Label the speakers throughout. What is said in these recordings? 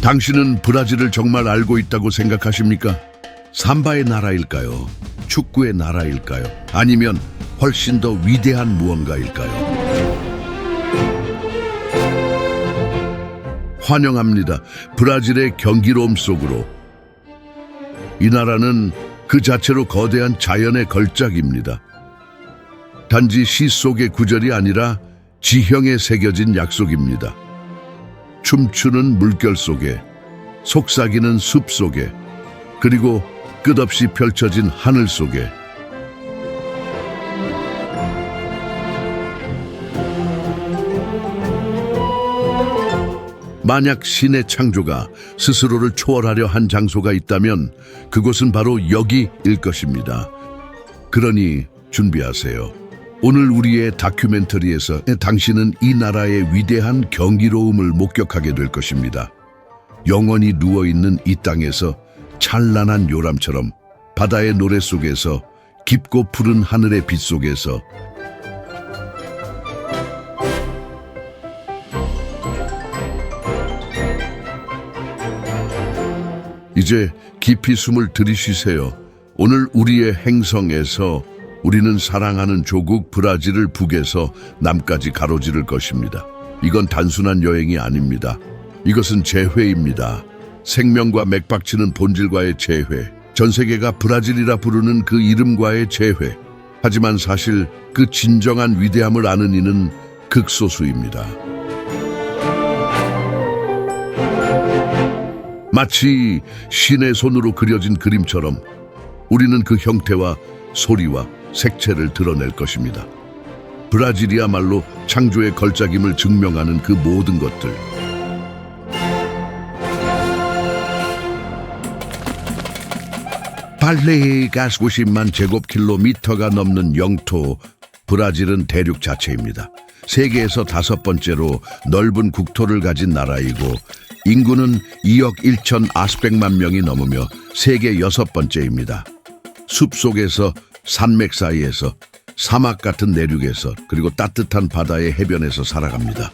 Speaker 1: 당신은 브라질을 정말 알고 있다고 생각하십니까? 삼바의 나라일까요? 축구의 나라일까요? 아니면 훨씬 더 위대한 무언가일까요? 환영합니다. 브라질의 경기로움 속으로. 이 나라는 그 자체로 거대한 자연의 걸작입니다. 단지 시 속의 구절이 아니라 지형에 새겨진 약속입니다. 춤추는 물결 속에, 속삭이는 숲 속에, 그리고 끝없이 펼쳐진 하늘 속에. 만약 신의 창조가 스스로를 초월하려 한 장소가 있다면 그곳은 바로 여기일 것입니다. 그러니 준비하세요. 오늘 우리의 다큐멘터리에서 당신은 이 나라의 위대한 경이로움을 목격하게 될 것입니다. 영원히 누워있는 이 땅에서 찬란한 요람처럼, 바다의 노래 속에서, 깊고 푸른 하늘의 빛 속에서, 이제 깊이 숨을 들이쉬세요. 오늘 우리의 행성에서 우리는 사랑하는 조국 브라질을 북에서 남까지 가로지를 것입니다. 이건 단순한 여행이 아닙니다. 이것은 재회입니다. 생명과 맥박치는 본질과의 재회. 전 세계가 브라질이라 부르는 그 이름과의 재회. 하지만 사실 그 진정한 위대함을 아는 이는 극소수입니다. 마치 신의 손으로 그려진 그림처럼 우리는 그 형태와 소리와 색채를 드러낼 것입니다. 브라질이야말로 창조의 걸작임을 증명하는 그 모든 것들. 발레가 50만 제곱킬로미터가 넘는 영토, 브라질은 대륙 자체입니다. 세계에서 5번째로 넓은 국토를 가진 나라이고 인구는 2억 1,400만 명이 넘으며 세계 6번째입니다. 숲속에서, 산맥 사이에서, 사막 같은 내륙에서, 그리고 따뜻한 바다의 해변에서 살아갑니다.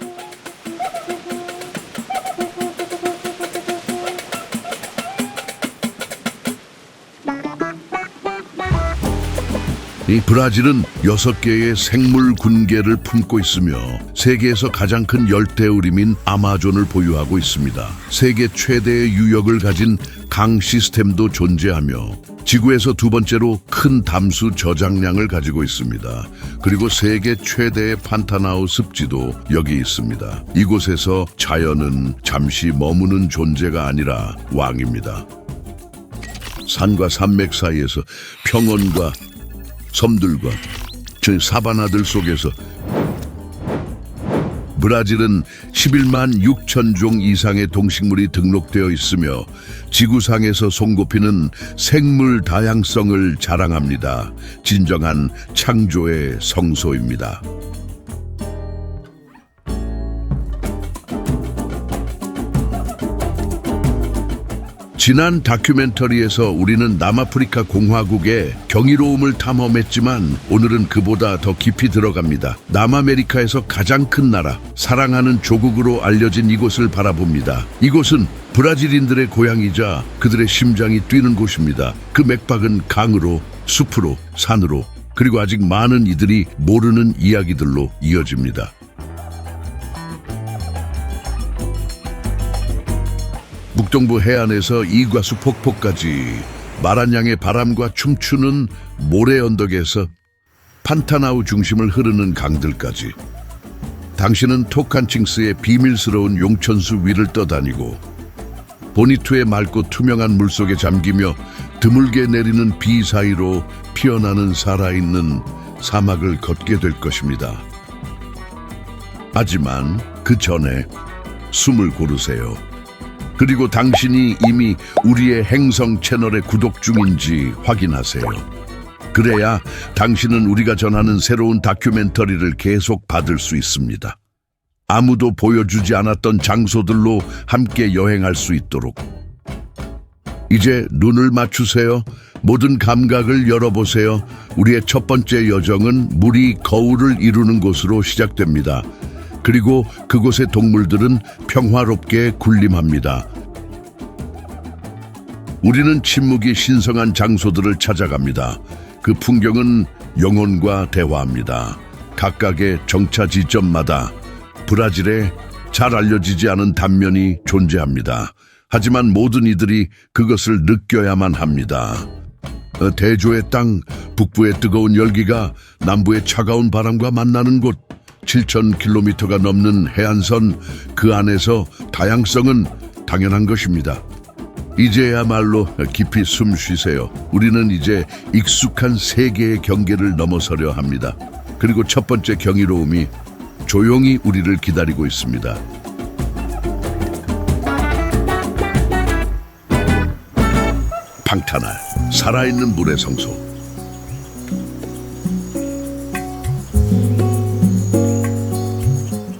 Speaker 1: 이 브라질은 6개의 생물 군계를 품고 있으며 세계에서 가장 큰 열대우림인 아마존을 보유하고 있습니다. 세계 최대의 유역을 가진 강 시스템도 존재하며 지구에서 2번째로 큰 담수 저장량을 가지고 있습니다. 그리고 세계 최대의 판타나우 습지도 여기 있습니다. 이곳에서 자연은 잠시 머무는 존재가 아니라 왕입니다. 산과 산맥 사이에서 평원과 섬들과 저 사바나들 속에서 브라질은 11만 6천 종 이상의 동식물이 등록되어 있으며 지구상에서 손꼽히는 생물 다양성을 자랑합니다. 진정한 창조의 성소입니다. 지난 다큐멘터리에서 우리는 남아프리카 공화국의 경이로움을 탐험했지만 오늘은 그보다 더 깊이 들어갑니다. 남아메리카에서 가장 큰 나라, 사랑하는 조국으로 알려진 이곳을 바라봅니다. 이곳은 브라질인들의 고향이자 그들의 심장이 뛰는 곳입니다. 그 맥박은 강으로, 숲으로, 산으로, 그리고 아직 많은 이들이 모르는 이야기들로 이어집니다. 북동부 해안에서 이과수 폭포까지 마란 양의 바람과 춤추는 모래 언덕에서 판타나우 중심을 흐르는 강들까지 당신은 토칸칭스의 비밀스러운 용천수 위를 떠다니고 보니투의 맑고 투명한 물속에 잠기며 드물게 내리는 비 사이로 피어나는 살아있는 사막을 걷게 될 것입니다. 하지만 그 전에 숨을 고르세요. 그리고 당신이 이미 우리의 행성 채널에 구독 중인지 확인하세요. 그래야 당신은 우리가 전하는 새로운 다큐멘터리를 계속 받을 수 있습니다. 아무도 보여주지 않았던 장소들로 함께 여행할 수 있도록. 이제 눈을 맞추세요. 모든 감각을 열어보세요. 우리의 첫 번째 여정은 물이 거울을 이루는 곳으로 시작됩니다. 그리고 그곳의 동물들은 평화롭게 군림합니다. 우리는 침묵이 신성한 장소들을 찾아갑니다. 그 풍경은 영혼과 대화합니다. 각각의 정차 지점마다 브라질의 잘 알려지지 않은 단면이 존재합니다. 하지만 모든 이들이 그것을 느껴야만 합니다. 대조의 땅, 북부의 뜨거운 열기가 남부의 차가운 바람과 만나는 곳, 7,000km가 넘는 해안선, 그 안에서 다양성은 당연한 것입니다. 이제야말로 깊이 숨 쉬세요. 우리는 이제 익숙한 세계의 경계를 넘어서려 합니다. 그리고 첫 번째 경이로움이 조용히 우리를 기다리고 있습니다. 방탄알, 살아있는 물의 성소.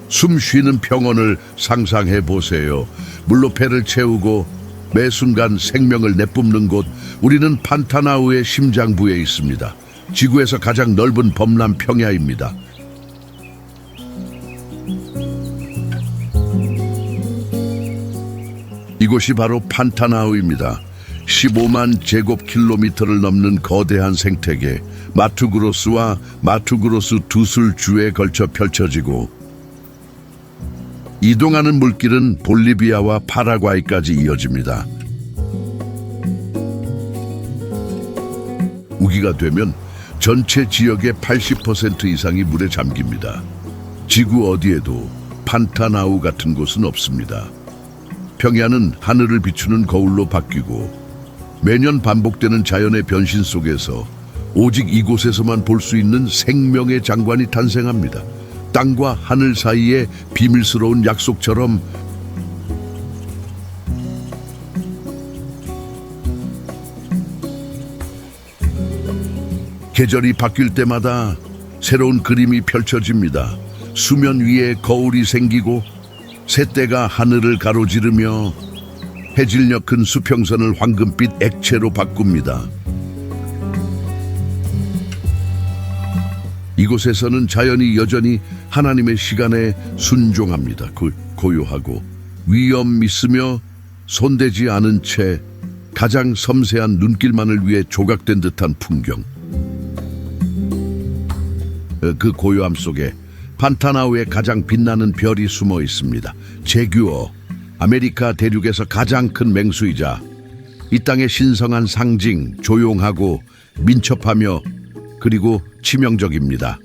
Speaker 1: 숨 쉬는 평원을 상상해 보세요. 물로 배를 채우고 매 순간 생명을 내뿜는 곳, 우리는 판타나우의 심장부에 있습니다. 지구에서 가장 넓은 범람 평야입니다. 이곳이 바로 판타나우입니다. 15만 제곱킬로미터를 넘는 거대한 생태계, 마투그로스와 마투그로스 두술주에 걸쳐 펼쳐지고, 이동하는 물길은 볼리비아와 파라과이까지 이어집니다. 우기가 되면 전체 지역의 80% 이상이 물에 잠깁니다. 지구 어디에도 판타나우 같은 곳은 없습니다. 평야는 하늘을 비추는 거울로 바뀌고, 매년 반복되는 자연의 변신 속에서 오직 이곳에서만 볼 수 있는 생명의 장관이 탄생합니다. 땅과 하늘 사이의 비밀스러운 약속처럼 계절이 바뀔 때마다 새로운 그림이 펼쳐집니다. 수면 위에 거울이 생기고 새떼가 하늘을 가로지르며 해질녘 큰 수평선을 황금빛 액체로 바꿉니다. 이곳에서는 자연이 여전히 하나님의 시간에 순종합니다. 고요하고 위험 있으며 손대지 않은 채 가장 섬세한 눈길만을 위해 조각된 듯한 풍경. 그 고요함 속에 판타나우의 가장 빛나는 별이 숨어 있습니다. 제규어, 아메리카 대륙에서 가장 큰 맹수이자 이 땅의 신성한 상징, 조용하고 민첩하며 그리고 치명적입니다.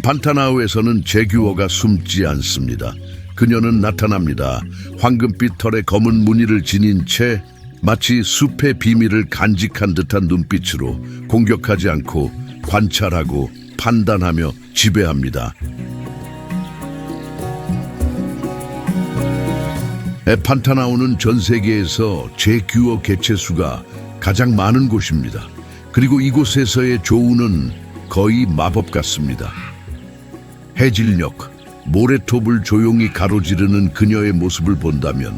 Speaker 1: 판타나우에서는 제규어가 숨지 않습니다. 그녀는 나타납니다. 황금빛 털에 검은 무늬를 지닌 채 마치 숲의 비밀을 간직한 듯한 눈빛으로 공격하지 않고 관찰하고 판단하며 지배합니다. 판타나우는 전 세계에서 제규어 개체수가 가장 많은 곳입니다. 그리고 이곳에서의 조우는 거의 마법 같습니다. 해질녘, 모래톱을 조용히 가로지르는 그녀의 모습을 본다면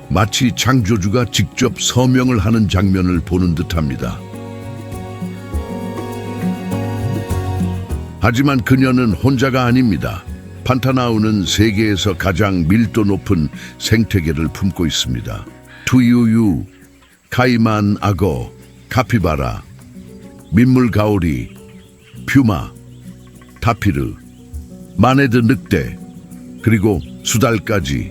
Speaker 1: 마치 창조주가 직접 서명을 하는 장면을 보는 듯합니다. 하지만 그녀는 혼자가 아닙니다. 판타나우는 세계에서 가장 밀도 높은 생태계를 품고 있습니다. 투유유, 카이만 악어, 카피바라, 민물가오리, 퓨마, 타피르, 마네드 늑대, 그리고 수달까지.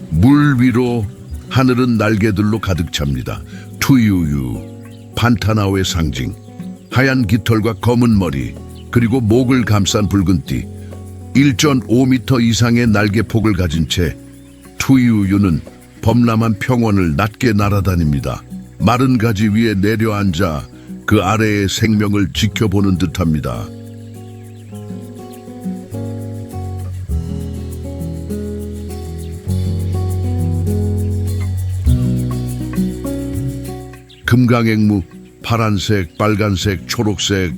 Speaker 1: 물 위로 하늘은 날개들로 가득 찹니다. 투유유, 판타나우의 상징. 하얀 깃털과 검은 머리, 그리고 목을 감싼 붉은 띠, 1.5m 이상의 날개폭을 가진 채 투유유는 범람한 평원을 낮게 날아다닙니다. 마른 가지 위에 내려앉아 그 아래의 생명을 지켜보는 듯합니다. 금강행무, 파란색, 빨간색, 초록색,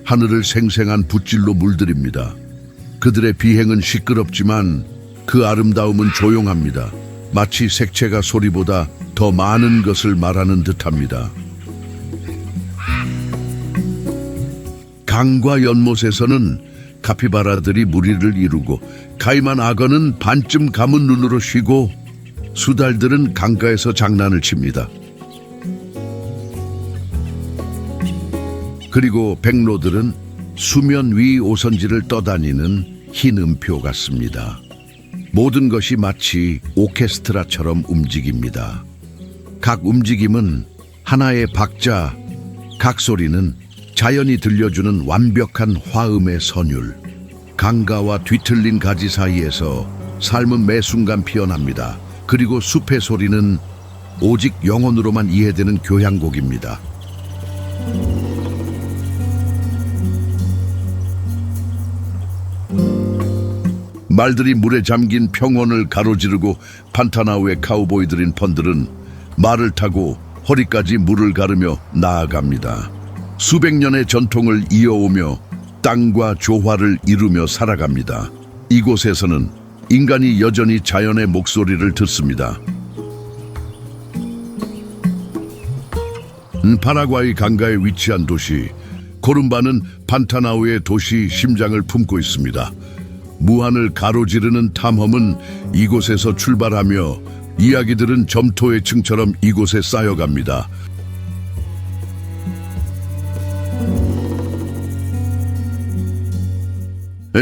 Speaker 1: 하늘을 생생한 붓질로 물들입니다. 그들의 비행은 시끄럽지만 그 아름다움은 조용합니다. 마치 색채가 소리보다 더 많은 것을 말하는 듯합니다. 강과 연못에서는 카피바라들이 무리를 이루고 카이만 악어는 반쯤 감은 눈으로 쉬고 수달들은 강가에서 장난을 칩니다. 그리고 백로들은 수면 위 오선지를 떠다니는 흰 음표 같습니다. 모든 것이 마치 오케스트라처럼 움직입니다. 각 움직임은 하나의 박자, 각 소리는 자연이 들려주는 완벽한 화음의 선율. 강가와 뒤틀린 가지 사이에서 삶은 매 순간 피어납니다. 그리고 숲의 소리는 오직 영혼으로만 이해되는 교향곡입니다. 말들이 물에 잠긴 평원을 가로지르고 판타나우의 카우보이들인 펀들은 말을 타고 허리까지 물을 가르며 나아갑니다. 수백 년의 전통을 이어오며 땅과 조화를 이루며 살아갑니다. 이곳에서는 인간이 여전히 자연의 목소리를 듣습니다. 파라과이 강가에 위치한 도시 코룸바는 판타나우의 도시 심장을 품고 있습니다. 무한을 가로지르는 탐험은 이곳에서 출발하며 이야기들은 점토의 층처럼 이곳에 쌓여갑니다.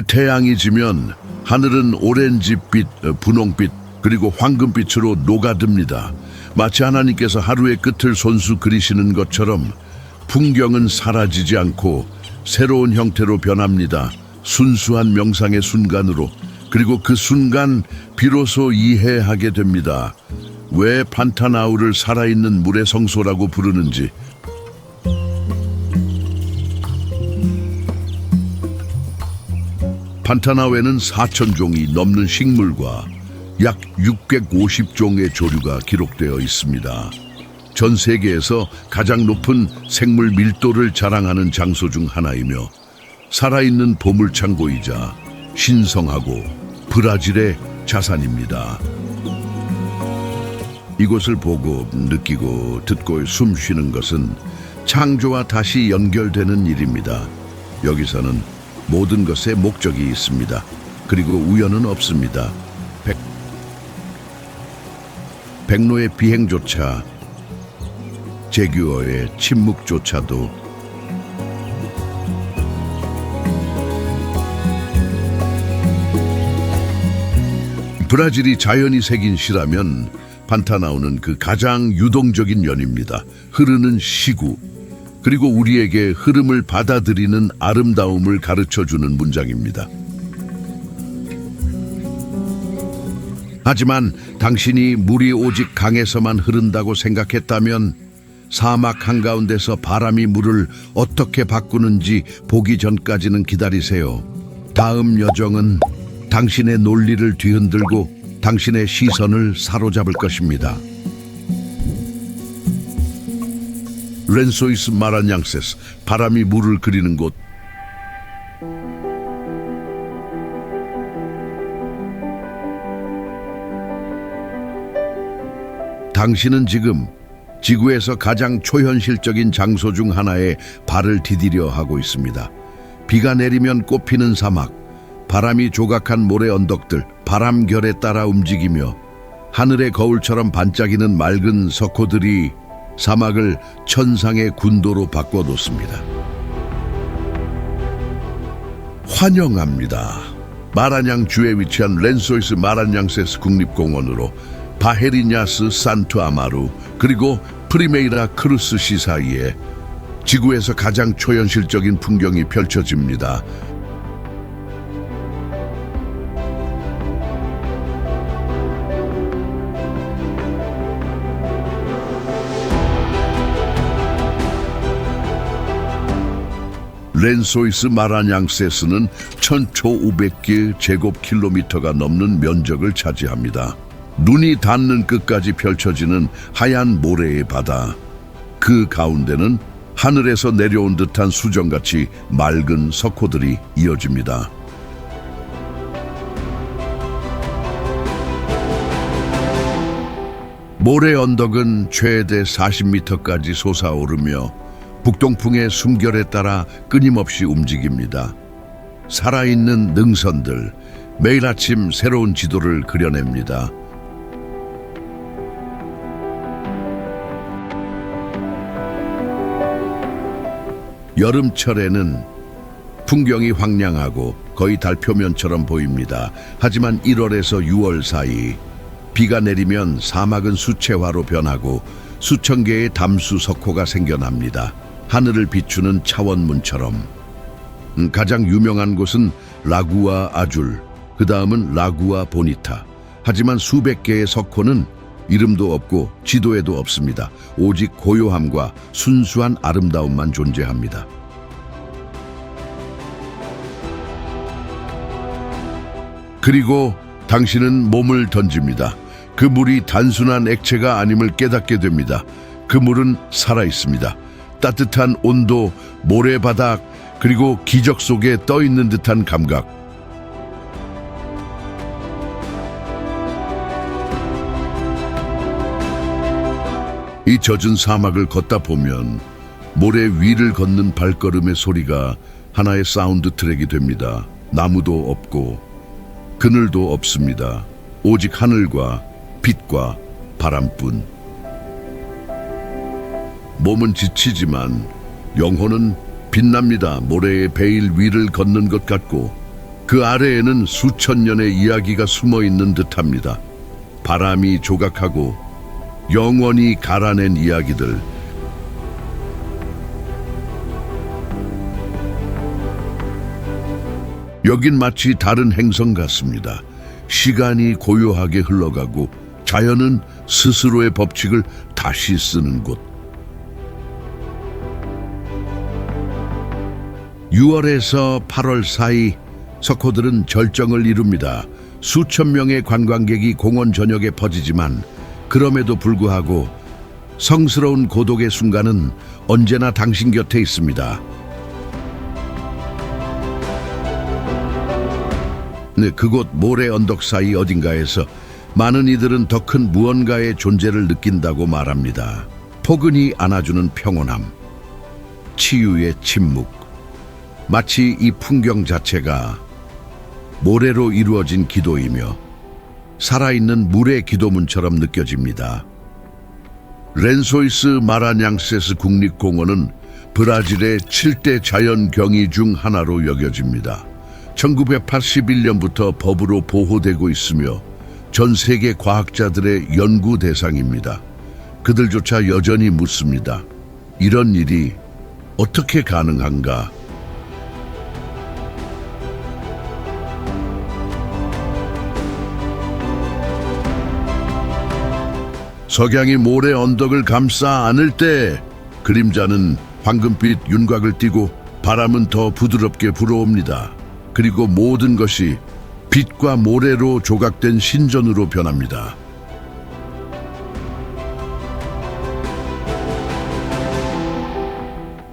Speaker 1: 태양이 지면 하늘은 오렌지빛, 분홍빛 그리고 황금빛으로 녹아듭니다. 마치 하나님께서 하루의 끝을 손수 그리시는 것처럼 풍경은 사라지지 않고 새로운 형태로 변합니다. 순수한 명상의 순간으로. 그리고 그 순간 비로소 이해하게 됩니다. 왜 판타나우를 살아있는 물의 성소라고 부르는지. 판타나우에는 4,000종이 넘는 식물과 약 650종의 조류가 기록되어 있습니다. 전 세계에서 가장 높은 생물 밀도를 자랑하는 장소 중 하나이며 살아있는 보물창고이자 신성하고 브라질의 자산입니다. 이곳을 보고 느끼고 듣고 숨 쉬는 것은 창조와 다시 연결되는 일입니다. 여기서는 모든 것에 목적이 있습니다. 그리고 우연은 없습니다. 백로의 비행조차, 제규어의 침묵조차도 브라질이 자연이 새긴 시라면 판타나우는 그 가장 유동적인 연입니다. 흐르는 시구, 그리고 우리에게 흐름을 받아들이는 아름다움을 가르쳐주는 문장입니다. 하지만 당신이 물이 오직 강에서만 흐른다고 생각했다면 사막 한가운데서 바람이 물을 어떻게 바꾸는지 보기 전까지는 기다리세요. 다음 여정은 당신의 논리를 뒤흔들고 당신의 시선을 사로잡을 것입니다. 렌소이스 마란양세스, 바람이 물을 그리는 곳. 당신은 지금 지구에서 가장 초현실적인 장소 중 하나에 발을 디디려 하고 있습니다. 비가 내리면 꽃피는 사막, 바람이 조각한 모래 언덕들, 바람결에 따라 움직이며 하늘의 거울처럼 반짝이는 맑은 석호들이 사막을 천상의 군도로 바꿔놓습니다. 환영합니다. 마라냥 주에 위치한 렌소이스 마란양세스 국립공원으로 바헤리냐스 산투 아마루 그리고 프리메이라 크루스시 사이에 지구에서 가장 초현실적인 풍경이 펼쳐집니다. 렌소이스 마란양세스는 1,500개 제곱킬로미터가 넘는 면적을 차지합니다. 눈이 닿는 끝까지 펼쳐지는 하얀 모래의 바다. 그 가운데는 하늘에서 내려온 듯한 수정같이 맑은 석호들이 이어집니다. 모래 언덕은 최대 40m까지 솟아오르며 북동풍의 숨결에 따라 끊임없이 움직입니다. 살아있는 능선들, 매일 아침 새로운 지도를 그려냅니다. 여름철에는 풍경이 황량하고 거의 달 표면처럼 보입니다. 하지만 1월에서 6월 사이 비가 내리면 사막은 수채화로 변하고 수천 개의 담수 석호가 생겨납니다. 하늘을 비추는 차원문처럼. 가장 유명한 곳은 라구아 아줄, 그 다음은 라구아 보니타. 하지만 수백 개의 석호는 이름도 없고 지도에도 없습니다. 오직 고요함과 순수한 아름다움만 존재합니다. 그리고 당신은 몸을 던집니다. 그 물이 단순한 액체가 아님을 깨닫게 됩니다. 그 물은 살아있습니다. 따뜻한 온도, 모래바닥, 그리고 기적 속에 떠 있는 듯한 감각. 이 젖은 사막을 걷다 보면 모래 위를 걷는 발걸음의 소리가 하나의 사운드 트랙이 됩니다. 나무도 없고 그늘도 없습니다. 오직 하늘과 빛과 바람뿐. 몸은 지치지만 영혼은 빛납니다. 모래의 베일 위를 걷는 것 같고 그 아래에는 수천 년의 이야기가 숨어 있는 듯합니다. 바람이 조각하고 영원히 갈아낸 이야기들. 여긴 마치 다른 행성 같습니다. 시간이 고요하게 흘러가고 자연은 스스로의 법칙을 다시 쓰는 곳. 6월에서 8월 사이 석호들은 절정을 이룹니다. 수천 명의 관광객이 공원 전역에 퍼지지만 그럼에도 불구하고 성스러운 고독의 순간은 언제나 당신 곁에 있습니다. 네, 그곳 모래 언덕 사이 어딘가에서 많은 이들은 더 큰 무언가의 존재를 느낀다고 말합니다. 포근히 안아주는 평온함, 치유의 침묵. 마치 이 풍경 자체가 모래로 이루어진 기도이며 살아있는 물의 기도문처럼 느껴집니다. 렌소이스 마라냥세스 국립공원은 브라질의 7대 자연 경이 중 하나로 여겨집니다. 1981년부터 법으로 보호되고 있으며 전 세계 과학자들의 연구 대상입니다. 그들조차 여전히 묻습니다. 이런 일이 어떻게 가능한가? 석양이 모래 언덕을 감싸 안을 때 그림자는 황금빛 윤곽을 띠고 바람은 더 부드럽게 불어옵니다. 그리고 모든 것이 빛과 모래로 조각된 신전으로 변합니다.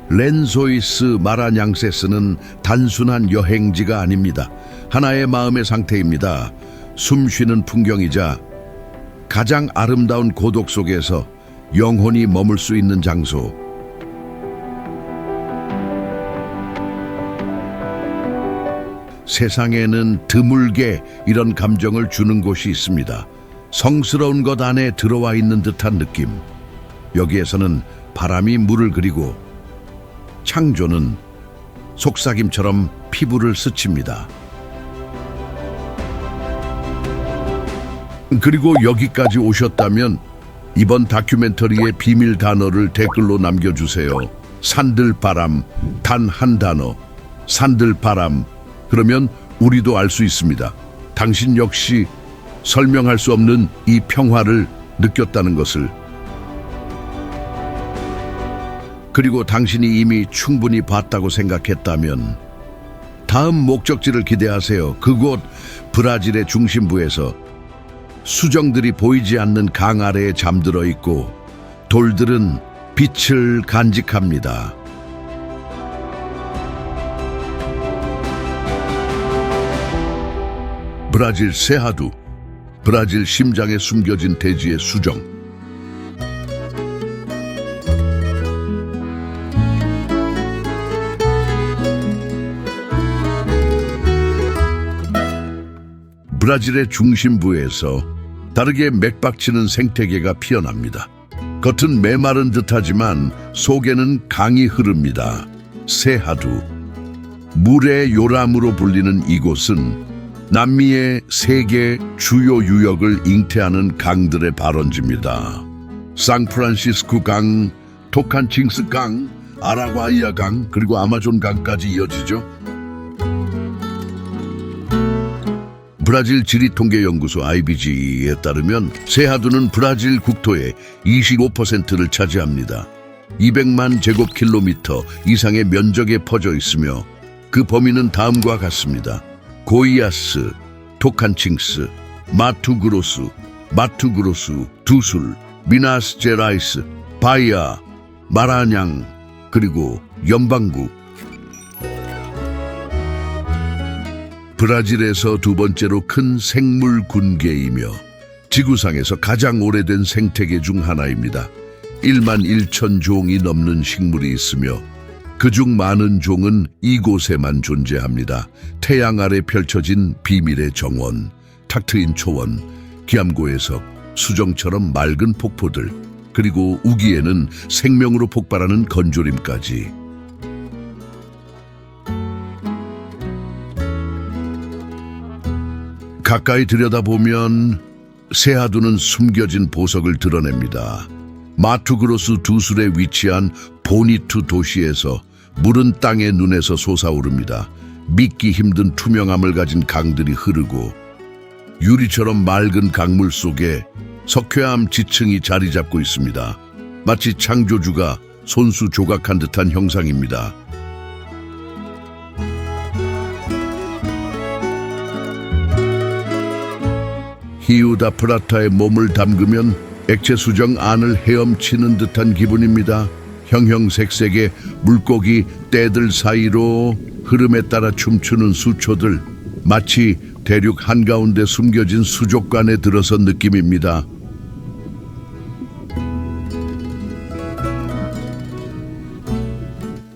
Speaker 1: 렌소이스 마라냥세스는 단순한 여행지가 아닙니다. 하나의 마음의 상태입니다. 숨쉬는 풍경이자 가장 아름다운 고독 속에서 영혼이 머물 수 있는 장소. 세상에는 드물게 이런 감정을 주는 곳이 있습니다. 성스러운 것 안에 들어와 있는 듯한 느낌. 여기에서는 바람이 물을 그리고 창조는 속삭임처럼 피부를 스칩니다. 그리고 여기까지 오셨다면 이번 다큐멘터리의 비밀 단어를 댓글로 남겨주세요. 산들바람, 단 한 단어. 산들바람. 그러면 우리도 알 수 있습니다. 당신 역시 설명할 수 없는 이 평화를 느꼈다는 것을. 그리고 당신이 이미 충분히 봤다고 생각했다면 다음 목적지를 기대하세요. 그곳 브라질의 중심부에서 수정들이 보이지 않는 강 아래에 잠들어 있고 돌들은 빛을 간직합니다. 브라질 세하두, 브라질 심장에 숨겨진 대지의 수정. 브라질의 중심부에서 다르게 맥박치는 생태계가 피어납니다. 겉은 메마른 듯하지만 속에는 강이 흐릅니다. 세하두. 물의 요람으로 불리는 이곳은 남미의 세 개 주요 유역을 잉태하는 강들의 발원지입니다. 상프란시스코 강, 토칸칭스 강, 아라과이아 강, 그리고 아마존 강까지 이어지죠. 브라질 지리통계연구소 IBG에 따르면 세하두는 브라질 국토의 25%를 차지합니다. 200만 제곱킬로미터 이상의 면적에 퍼져 있으며 그 범위는 다음과 같습니다. 고이아스, 토칸칭스, 마투그로스, 두술, 미나스제라이스, 바이아, 마라냥, 그리고 연방구. 브라질에서 두 번째로 큰 생물 군계이며 지구상에서 가장 오래된 생태계 중 하나입니다. 1만 1천 종이 넘는 식물이 있으며 그중 많은 종은 이곳에만 존재합니다. 태양 아래 펼쳐진 비밀의 정원, 탁 트인 초원, 기암고해석, 수정처럼 맑은 폭포들, 그리고 우기에는 생명으로 폭발하는 건조림까지. 가까이 들여다보면 세하두는 숨겨진 보석을 드러냅니다. 마투그로스 두술에 위치한 보니투 도시에서 물은 땅의 눈에서 솟아오릅니다. 믿기 힘든 투명함을 가진 강들이 흐르고 유리처럼 맑은 강물 속에 석회암 지층이 자리 잡고 있습니다. 마치 창조주가 손수 조각한 듯한 형상입니다. 히우다 프라타에 몸을 담그면 액체 수정 안을 헤엄치는 듯한 기분입니다. 형형색색의 물고기 떼들 사이로 흐름에 따라 춤추는 수초들, 마치 대륙 한가운데 숨겨진 수족관에 들어선 느낌입니다.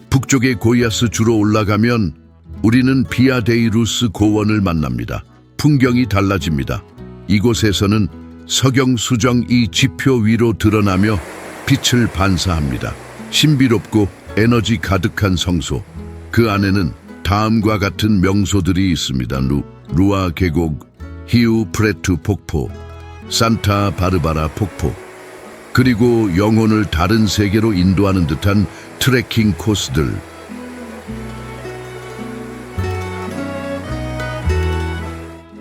Speaker 1: 북쪽의 고이아스 주로 올라가면 우리는 비아데이루스 고원을 만납니다. 풍경이 달라집니다. 이곳에서는 석영수정이 지표 위로 드러나며 빛을 반사합니다. 신비롭고 에너지 가득한 성소, 그 안에는 다음과 같은 명소들이 있습니다. 루아 계곡, 히우 프레투 폭포, 산타 바르바라 폭포, 그리고 영혼을 다른 세계로 인도하는 듯한 트레킹 코스들.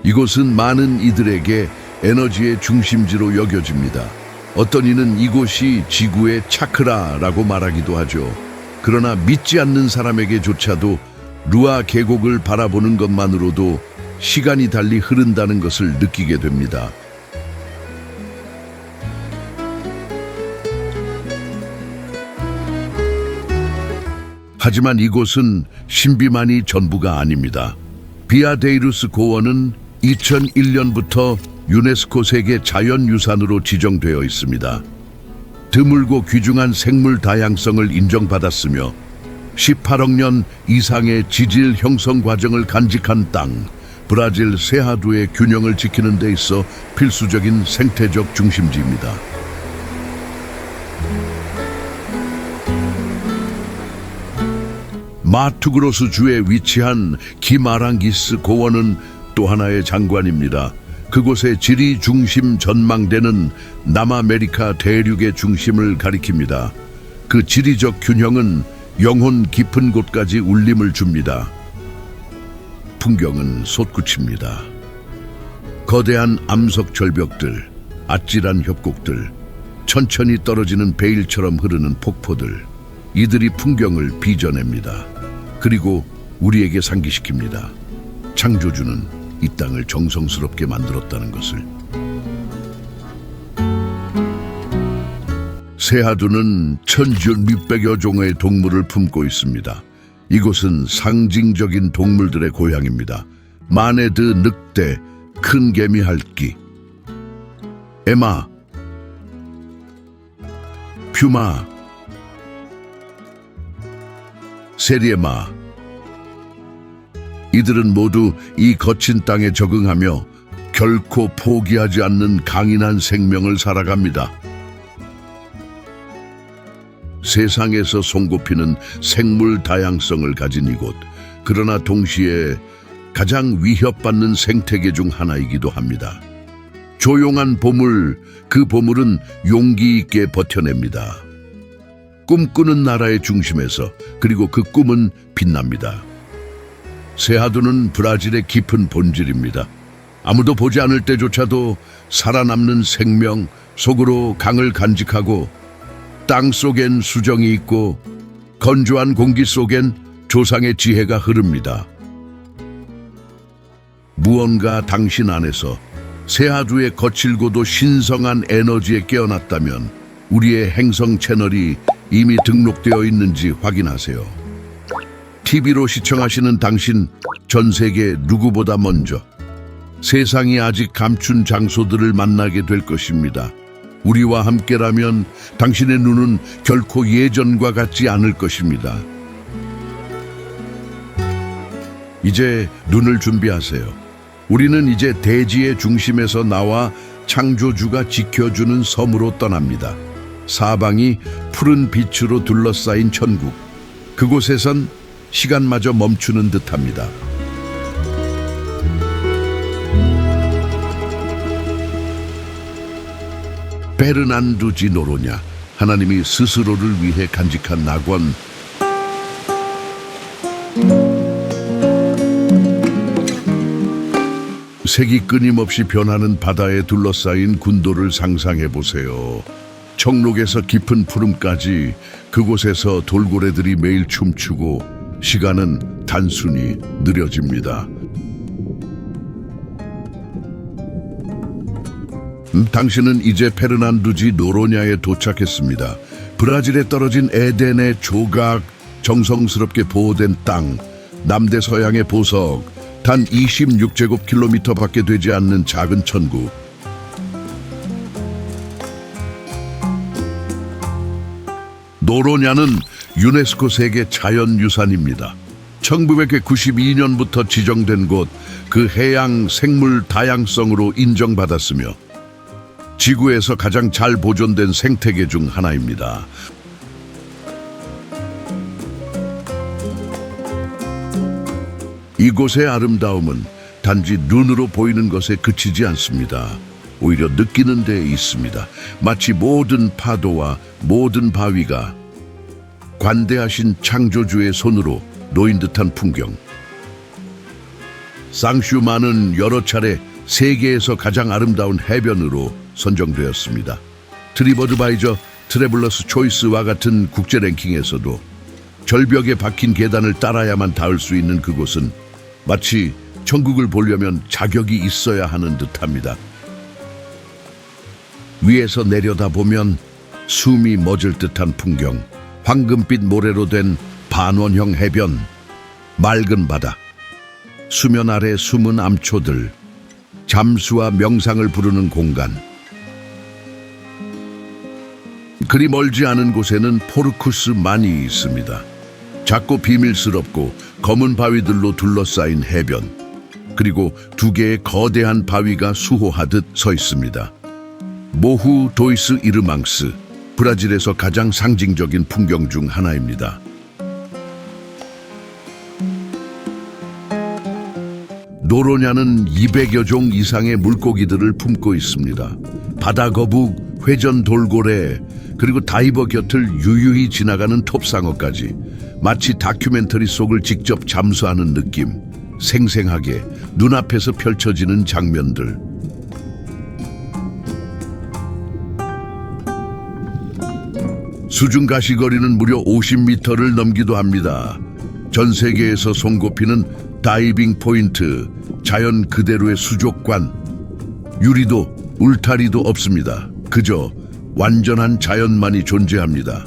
Speaker 1: 이곳은 많은 이들에게 에너지의 중심지로 여겨집니다. 어떤 이는 이곳이 지구의 차크라라고 말하기도 하죠. 그러나 믿지 않는 사람에게조차도 루아 계곡을 바라보는 것만으로도 시간이 달리 흐른다는 것을 느끼게 됩니다. 하지만 이곳은 신비만이 전부가 아닙니다. 비아데이루스 고원은 2001년부터 유네스코 세계 자연유산으로 지정되어 있습니다. 드물고 귀중한 생물 다양성을 인정받았으며 18억 년 이상의 지질 형성 과정을 간직한 땅, 브라질 세하두의 균형을 지키는 데 있어 필수적인 생태적 중심지입니다. 마투그로스 주에 위치한 기마랑기스 고원은 또 하나의 장관입니다. 그곳의 지리 중심 전망대는 남아메리카 대륙의 중심을 가리킵니다. 그 지리적 균형은 영혼 깊은 곳까지 울림을 줍니다. 풍경은 솟구칩니다. 거대한 암석 절벽들, 아찔한 협곡들, 천천히 떨어지는 베일처럼 흐르는 폭포들, 이들이 풍경을 빚어냅니다. 그리고 우리에게 상기시킵니다. 창조주는 이 땅을 정성스럽게 만들었다는 것을. 세하두는 1600여 종의 동물을 품고 있습니다. 이곳은 상징적인 동물들의 고향입니다. 마네드 늑대, 큰 개미 할기, 에마, 퓨마, 세리에마. 이들은 모두 이 거친 땅에 적응하며 결코 포기하지 않는 강인한 생명을 살아갑니다. 세상에서 손꼽히는 생물 다양성을 가진 이곳, 그러나 동시에 가장 위협받는 생태계 중 하나이기도 합니다. 조용한 보물, 그 보물은 용기 있게 버텨냅니다. 꿈꾸는 나라의 중심에서, 그리고 그 꿈은 빛납니다. 세하두는 브라질의 깊은 본질입니다. 아무도 보지 않을 때조차도 살아남는 생명, 속으로 강을 간직하고 땅 속엔 수정이 있고 건조한 공기 속엔 조상의 지혜가 흐릅니다. 무언가 당신 안에서 세하두의 거칠고도 신성한 에너지에 깨어났다면 우리의 행성 채널이 이미 등록되어 있는지 확인하세요. TV로 시청하시는 당신, 전 세계 누구보다 먼저 세상이 아직 감춘 장소들을 만나게 될 것입니다. 우리와 함께라면 당신의 눈은 결코 예전과 같지 않을 것입니다. 이제 눈을 준비하세요. 우리는 이제 대지의 중심에서 나와 창조주가 지켜주는 섬으로 떠납니다. 사방이 푸른 빛으로 둘러싸인 천국. 그곳에선 시간마저 멈추는 듯합니다. 베르난두지 노로냐, 하나님이 스스로를 위해 간직한 낙원. 색이 끊임없이 변하는 바다에 둘러싸인 군도를 상상해 보세요. 청록에서 깊은 푸름까지, 그곳에서 돌고래들이 매일 춤추고 시간은 단순히 느려집니다. 당신은 이제 페르난두지 노로냐에 도착했습니다. 브라질에 떨어진 에덴의 조각, 정성스럽게 보호된 땅, 남대서양의 보석, 단 26제곱킬로미터밖에 되지 않는 작은 천국. 노로냐는 유네스코 세계 자연유산입니다. 1992년부터 지정된 곳, 그 해양 생물 다양성으로 인정받았으며 지구에서 가장 잘 보존된 생태계 중 하나입니다. 이곳의 아름다움은 단지 눈으로 보이는 것에 그치지 않습니다. 오히려 느끼는 데 있습니다. 마치 모든 파도와 모든 바위가 관대하신 창조주의 손으로 놓인 듯한 풍경. 쌍슈마는 여러 차례 세계에서 가장 아름다운 해변으로 선정되었습니다. 트리버드바이저 트래블러스 초이스와 같은 국제 랭킹에서도 절벽에 박힌 계단을 따라야만 닿을 수 있는 그곳은 마치 천국을 보려면 자격이 있어야 하는 듯합니다. 위에서 내려다보면 숨이 멎을 듯한 풍경, 황금빛 모래로 된 반원형 해변, 맑은 바다, 수면 아래 숨은 암초들, 잠수와 명상을 부르는 공간. 그리 멀지 않은 곳에는 포르쿠스만이 있습니다. 작고 비밀스럽고 검은 바위들로 둘러싸인 해변, 그리고 두 개의 거대한 바위가 수호하듯 서 있습니다. 모후 도이스 이르망스, 브라질에서 가장 상징적인 풍경 중 하나입니다. 노로냐는 200여 종 이상의 물고기들을 품고 있습니다. 바다거북, 회전 돌고래, 그리고 다이버 곁을 유유히 지나가는 톱상어까지 마치 다큐멘터리 속을 직접 잠수하는 느낌, 생생하게 눈앞에서 펼쳐지는 장면들. 수중 가시거리는 무려 50m를 넘기도 합니다. 전 세계에서 손꼽히는 다이빙 포인트, 자연 그대로의 수족관. 유리도 울타리도 없습니다. 그저 완전한 자연만이 존재합니다.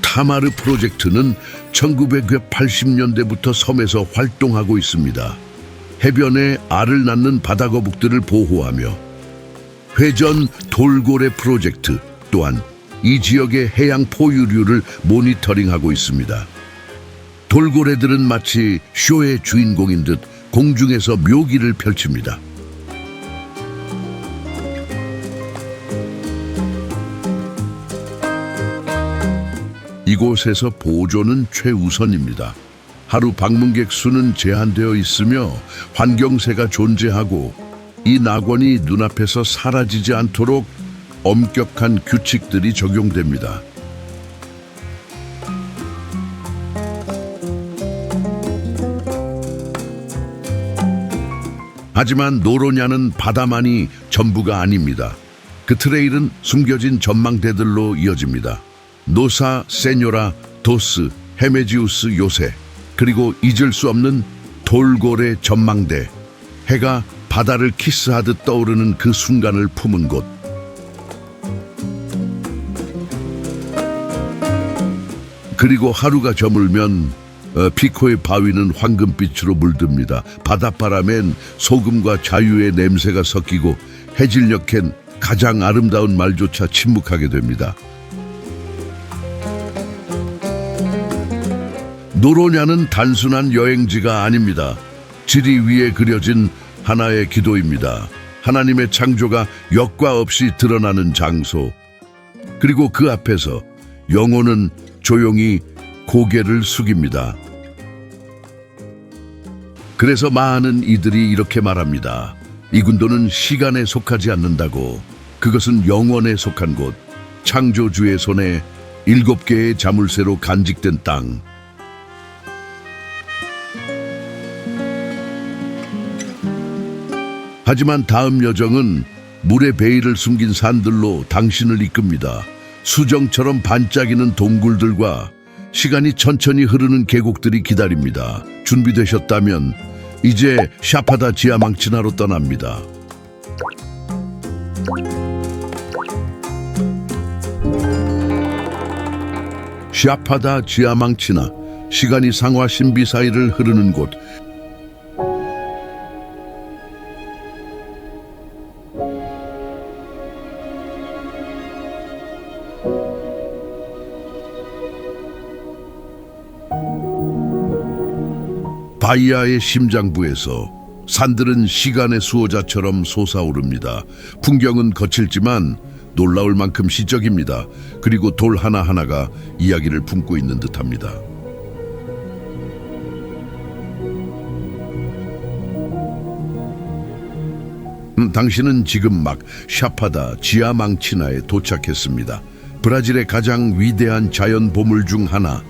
Speaker 1: 타마르 프로젝트는 1980년대부터 섬에서 활동하고 있습니다. 해변에 알을 낳는 바다거북들을 보호하며 회전 돌고래 프로젝트 또한 이 지역의 해양 포유류를 모니터링하고 있습니다. 돌고래들은 마치 쇼의 주인공인 듯 공중에서 묘기를 펼칩니다. 이곳에서 보존은 최우선입니다. 하루 방문객 수는 제한되어 있으며 환경세가 존재하고 이 낙원이 눈앞에서 사라지지 않도록 엄격한 규칙들이 적용됩니다. 하지만 노로냐는 바다만이 전부가 아닙니다. 그 트레일은 숨겨진 전망대들로 이어집니다. 노사, 세뇨라, 도스, 헤메지우스 요새, 그리고 잊을 수 없는 돌고래 전망대. 해가 바다를 키스하듯 떠오르는 그 순간을 품은 곳. 그리고 하루가 저물면 피코의 바위는 황금빛으로 물듭니다. 바닷바람엔 소금과 자유의 냄새가 섞이고 해질녘엔 가장 아름다운 말조차 침묵하게 됩니다. 노로냐는 단순한 여행지가 아닙니다. 지리 위에 그려진 하나의 기도입니다. 하나님의 창조가 역과 없이 드러나는 장소. 그리고 그 앞에서 영혼은 조용히 고개를 숙입니다. 그래서 많은 이들이 이렇게 말합니다. 이 군도는 시간에 속하지 않는다고. 그것은 영원에 속한 곳. 창조주의 손에 7개의 자물쇠로 간직된 땅. 하지만 다음 여정은 물의 베일을 숨긴 산들로 당신을 이끕니다. 수정처럼 반짝이는 동굴들과 시간이 천천히 흐르는 계곡들이 기다립니다. 준비되셨다면 이제 샤파다 지아망치나로 떠납니다. 샤파다 지아망치나, 시간이 상화 신비 사이를 흐르는 곳. 바이아의 심장부에서 산들은 시간의 수호자처럼 솟아오릅니다. 풍경은 거칠지만 놀라울 만큼 시적입니다. 그리고 돌 하나하나가 이야기를 품고 있는 듯합니다. 당신은 지금 막 샤파다 지아망치나에 도착했습니다. 브라질의 가장 위대한 자연 보물 중 하나,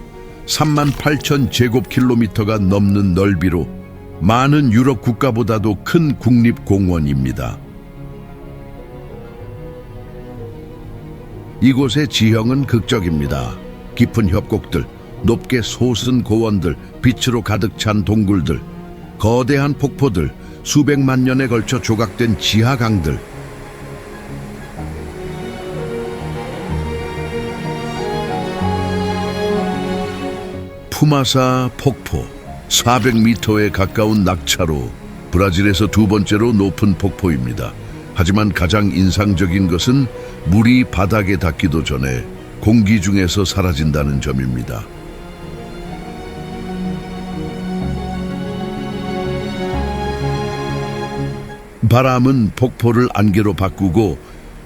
Speaker 1: 38,000 제곱킬로미터가 넘는 넓이로 많은 유럽 국가보다도 큰 국립공원입니다. 이곳의 지형은 극적입니다. 깊은 협곡들, 높게 솟은 고원들, 빛으로 가득 찬 동굴들, 거대한 폭포들, 수백만 년에 걸쳐 조각된 지하강들. 푸마사 폭포, 400m에 가까운 낙차로 브라질에서 두 번째로 높은 폭포입니다. 하지만 가장 인상적인 것은 물이 바닥에 닿기도 전에 공기 중에서 사라진다는 점입니다. 바람은 폭포를 안개로 바꾸고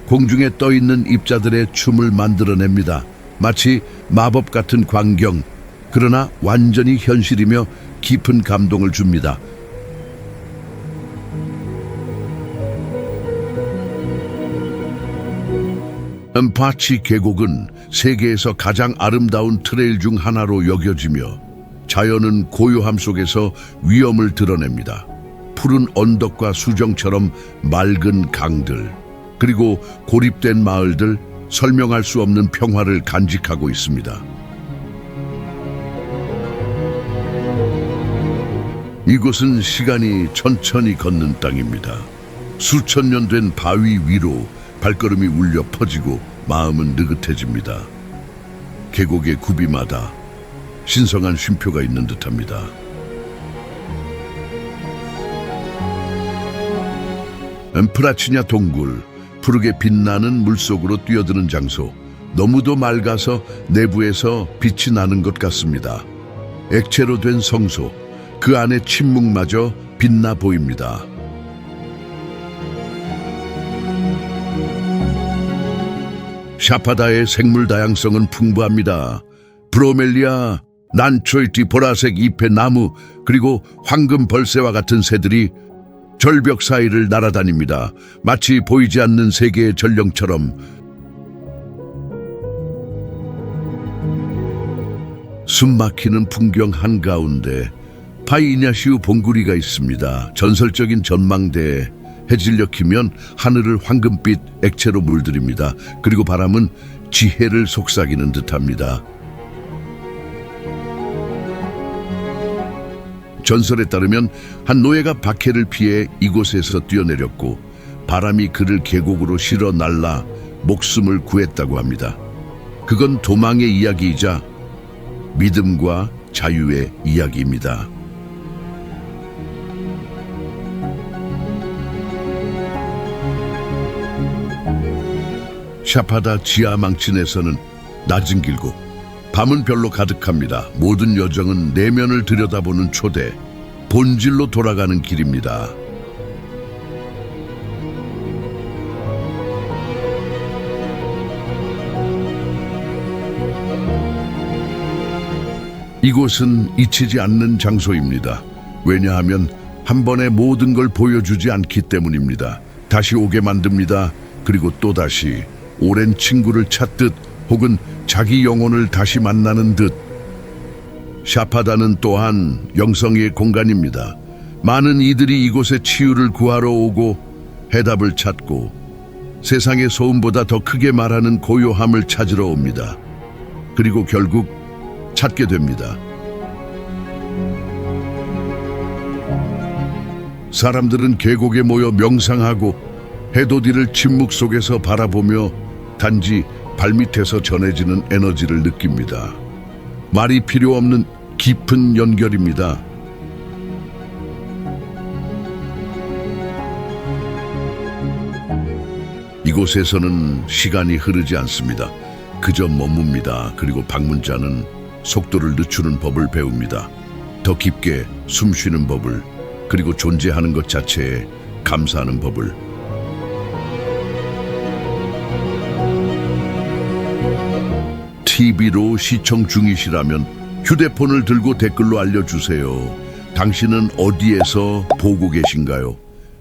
Speaker 1: 공중에 떠있는 입자들의 춤을 만들어냅니다. 마치 마법 같은 광경, 그러나 완전히 현실이며 깊은 감동을 줍니다. 엠파치 계곡은 세계에서 가장 아름다운 트레일 중 하나로 여겨지며 자연은 고요함 속에서 위엄을 드러냅니다. 푸른 언덕과 수정처럼 맑은 강들, 그리고 고립된 마을들, 설명할 수 없는 평화를 간직하고 있습니다. 이곳은 시간이 천천히 걷는 땅입니다. 수천 년 된 바위 위로 발걸음이 울려 퍼지고 마음은 느긋해집니다. 계곡의 구비마다 신성한 쉼표가 있는 듯합니다. 엠프라치냐 동굴, 푸르게 빛나는 물속으로 뛰어드는 장소. 너무도 맑아서 내부에서 빛이 나는 것 같습니다. 액체로 된 성소, 그 안에 침묵마저 빛나 보입니다. 샤파다의 생물 다양성은 풍부합니다. 브로멜리아, 난초이티, 보라색 잎의 나무, 그리고 황금 벌새와 같은 새들이 절벽 사이를 날아다닙니다. 마치 보이지 않는 세계의 전령처럼. 숨막히는 풍경 한가운데 파이냐시우 봉구리가 있습니다. 전설적인 전망대에 해질녘 키면 하늘을 황금빛 액체로 물들입니다. 그리고 바람은 지혜를 속삭이는 듯합니다. 전설에 따르면 한 노예가 박해를 피해 이곳에서 뛰어내렸고 바람이 그를 계곡으로 실어 날라 목숨을 구했다고 합니다. 그건 도망의 이야기이자 믿음과 자유의 이야기입니다. 샤파다 지하 망친에서는 낮은 길고 밤은 별로 가득합니다. 모든 여정은 내면을 들여다보는 초대, 본질로 돌아가는 길입니다. 이곳은 잊히지 않는 장소입니다. 왜냐하면 한 번에 모든 걸 보여주지 않기 때문입니다. 다시 오게 만듭니다. 그리고 또다시 오랜 친구를 찾듯 혹은 자기 영혼을 다시 만나는 듯. 샤파다는 또한 영성의 공간입니다. 많은 이들이 이곳에 치유를 구하러 오고 해답을 찾고 세상의 소음보다 더 크게 말하는 고요함을 찾으러 옵니다. 그리고 결국 찾게 됩니다. 사람들은 계곡에 모여 명상하고 해돋이를 침묵 속에서 바라보며 단지 발밑에서 전해지는 에너지를 느낍니다. 말이 필요 없는 깊은 연결입니다. 이곳에서는 시간이 흐르지 않습니다. 그저 머뭅니다. 그리고 방문자는 속도를 늦추는 법을 배웁니다. 더 깊게 숨 쉬는 법을, 그리고 존재하는 것 자체에 감사하는 법을. TV로 시청 중이시라면 휴대폰을 들고 댓글로 알려주세요. 당신은 어디에서 보고 계신가요?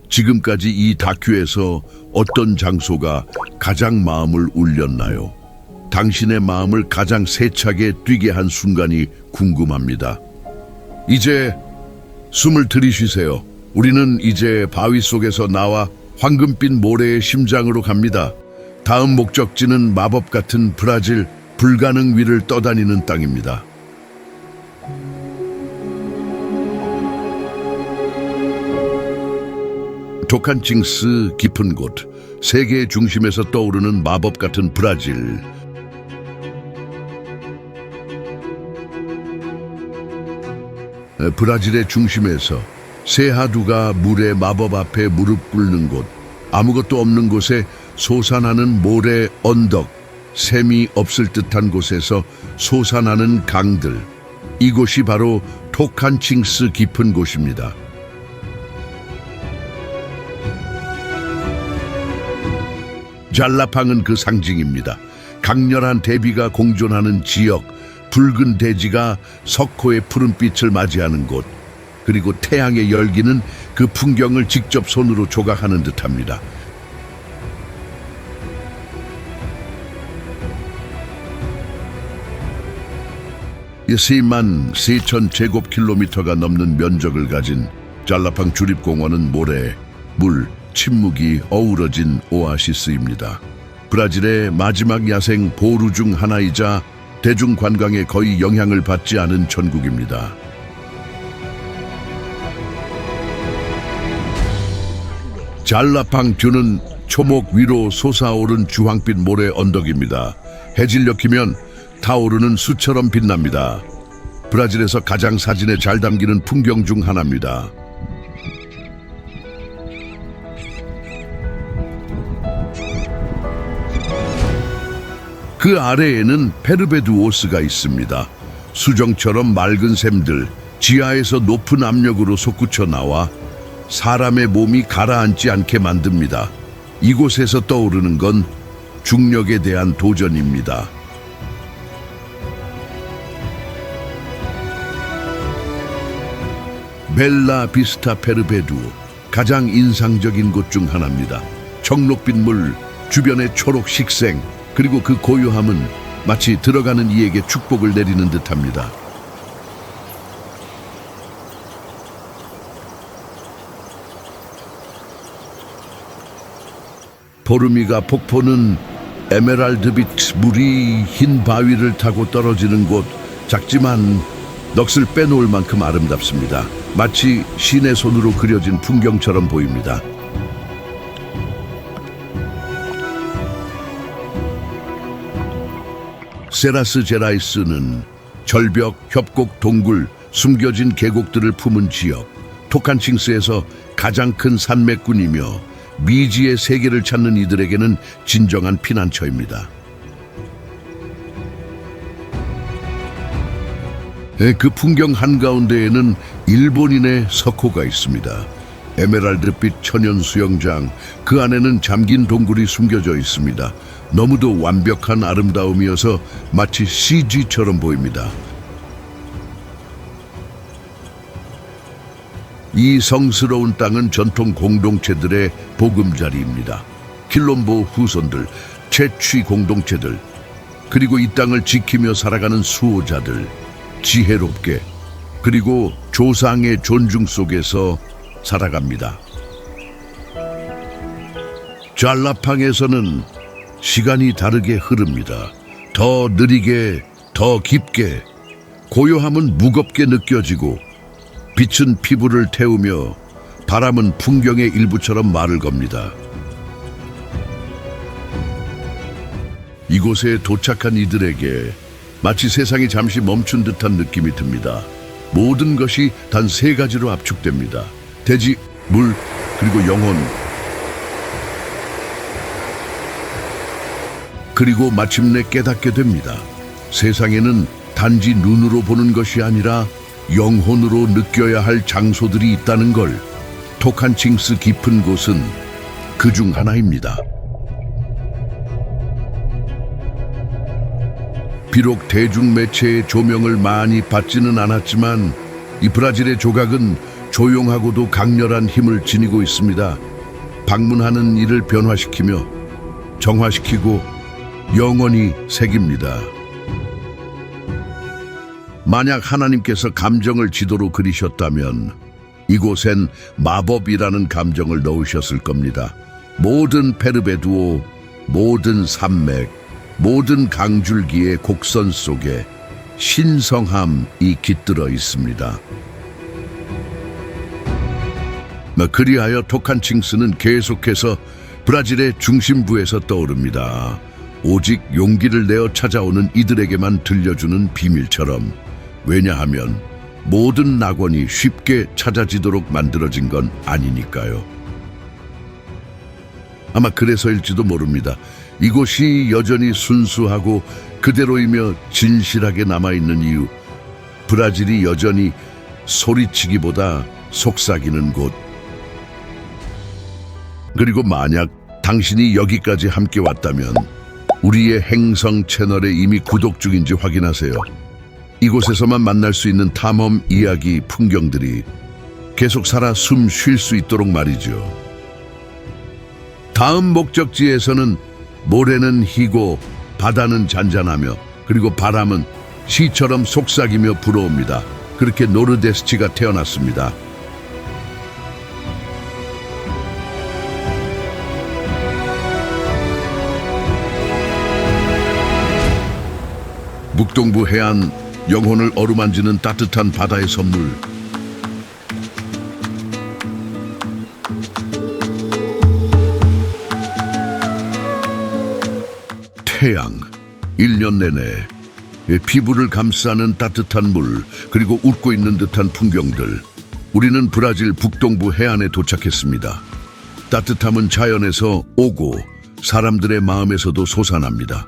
Speaker 1: 지금까지 이 다큐에서 어떤 장소가 가장 마음을 울렸나요? 당신의 마음을 가장 세차게 뛰게 한 순간이 궁금합니다. 이제 숨을 들이쉬세요. 우리는 이제 바위 속에서 나와 황금빛 모래의 심장으로 갑니다. 다음 목적지는 마법 같은 브라질 불가능 위를 떠다니는 땅입니다. 토칸칭스 깊은 곳, 세계의 중심에서 떠오르는 마법 같은 브라질. 브라질의 중심에서 세하두가 물의 마법 앞에 무릎 꿇는 곳, 아무것도 없는 곳에 솟아나는 모래 언덕, 샘이 없을 듯한 곳에서 솟아나는 강들. 이곳이 바로 토칸칭스 깊은 곳입니다. 잘라팡은 그 상징입니다. 강렬한 대비가 공존하는 지역, 붉은 대지가 석호의 푸른빛을 맞이하는 곳, 그리고 태양의 열기는 그 풍경을 직접 손으로 조각하는 듯합니다. 세만 4,000제곱킬로미터가 넘는 면적을 가진 잘라팡 주립공원은 모래, 물, 침묵이 어우러진 오아시스입니다. 브라질의 마지막 야생 보루 중 하나이자 대중관광에 거의 영향을 받지 않은 천국입니다. 잘라팡 듀는 초목 위로 솟아오른 주황빛 모래 언덕입니다. 해질녘 이면 타오르는 수처럼 빛납니다. 브라질에서 가장 사진에 잘 담기는 풍경 중 하나입니다. 그 아래에는 페르베두오스가 있습니다. 수정처럼 맑은 샘들, 지하에서 높은 압력으로 솟구쳐 나와 사람의 몸이 가라앉지 않게 만듭니다. 이곳에서 떠오르는 건 중력에 대한 도전입니다. 벨라 비스타 페르베두오, 가장 인상적인 곳 중 하나입니다. 청록빛 물, 주변의 초록 식생, 그리고 그 고요함은 마치 들어가는 이에게 축복을 내리는 듯합니다. 보르미가 폭포는 에메랄드빛 물이 흰 바위를 타고 떨어지는 곳, 작지만 넋을 빼놓을 만큼 아름답습니다. 마치 신의 손으로 그려진 풍경처럼 보입니다. 세라스 제라이스는 절벽, 협곡, 동굴, 숨겨진 계곡들을 품은 지역, 토칸칭스에서 가장 큰 산맥군이며 미지의 세계를 찾는 이들에게는 진정한 피난처입니다. 그 풍경 한가운데에는 일본인의 석호가 있습니다. 에메랄드빛 천연 수영장, 그 안에는 잠긴 동굴이 숨겨져 있습니다. 너무도 완벽한 아름다움이어서 마치 CG처럼 보입니다. 이 성스러운 땅은 전통 공동체들의 보금자리입니다. 킬롬보 후손들, 채취 공동체들, 그리고 이 땅을 지키며 살아가는 수호자들, 지혜롭게 그리고 조상의 존중 속에서 살아갑니다. 잘라팡에서는 시간이 다르게 흐릅니다. 더 느리게, 더 깊게. 고요함은 무겁게 느껴지고 빛은 피부를 태우며 바람은 풍경의 일부처럼 말을 겁니다. 이곳에 도착한 이들에게 마치 세상이 잠시 멈춘 듯한 느낌이 듭니다. 모든 것이 단 세 가지로 압축됩니다. 대지, 물, 그리고 영혼. 그리고 마침내 깨닫게 됩니다. 세상에는 단지 눈으로 보는 것이 아니라 영혼으로 느껴야 할 장소들이 있다는 걸. 토칸칭스 깊은 곳은 그 중 하나입니다. 비록 대중매체의 조명을 많이 받지는 않았지만 이 브라질의 조각은 조용하고도 강렬한 힘을 지니고 있습니다. 방문하는 이를 변화시키며 정화시키고 영원히 새깁니다. 만약 하나님께서 감정을 지도로 그리셨다면 이곳엔 마법이라는 감정을 넣으셨을 겁니다. 모든 페르베두오, 모든 산맥, 모든 강줄기의 곡선 속에 신성함이 깃들어 있습니다. 그리하여 토칸칭스는 계속해서 브라질의 중심부에서 떠오릅니다. 오직 용기를 내어 찾아오는 이들에게만 들려주는 비밀처럼. 왜냐하면 모든 낙원이 쉽게 찾아지도록 만들어진 건 아니니까요. 아마 그래서일지도 모릅니다. 이곳이 여전히 순수하고 그대로이며 진실하게 남아있는 이유, 브라질이 여전히 소리치기보다 속삭이는 곳. 그리고 만약 당신이 여기까지 함께 왔다면 우리의 행성 채널에 이미 구독 중인지 확인하세요. 이곳에서만 만날 수 있는 탐험 이야기 풍경들이 계속 살아 숨 쉴 수 있도록 말이죠. 다음 목적지에서는 모래는 희고 바다는 잔잔하며 그리고 바람은 시처럼 속삭이며 불어옵니다. 그렇게 노르데스치가 태어났습니다. 북동부 해안, 영혼을 어루만지는 따뜻한 바다의 선물. 태양, 1년 내내 피부를 감싸는 따뜻한 물, 그리고 웃고 있는 듯한 풍경들. 우리는 브라질 북동부 해안에 도착했습니다. 따뜻함은 자연에서 오고 사람들의 마음에서도 솟아납니다.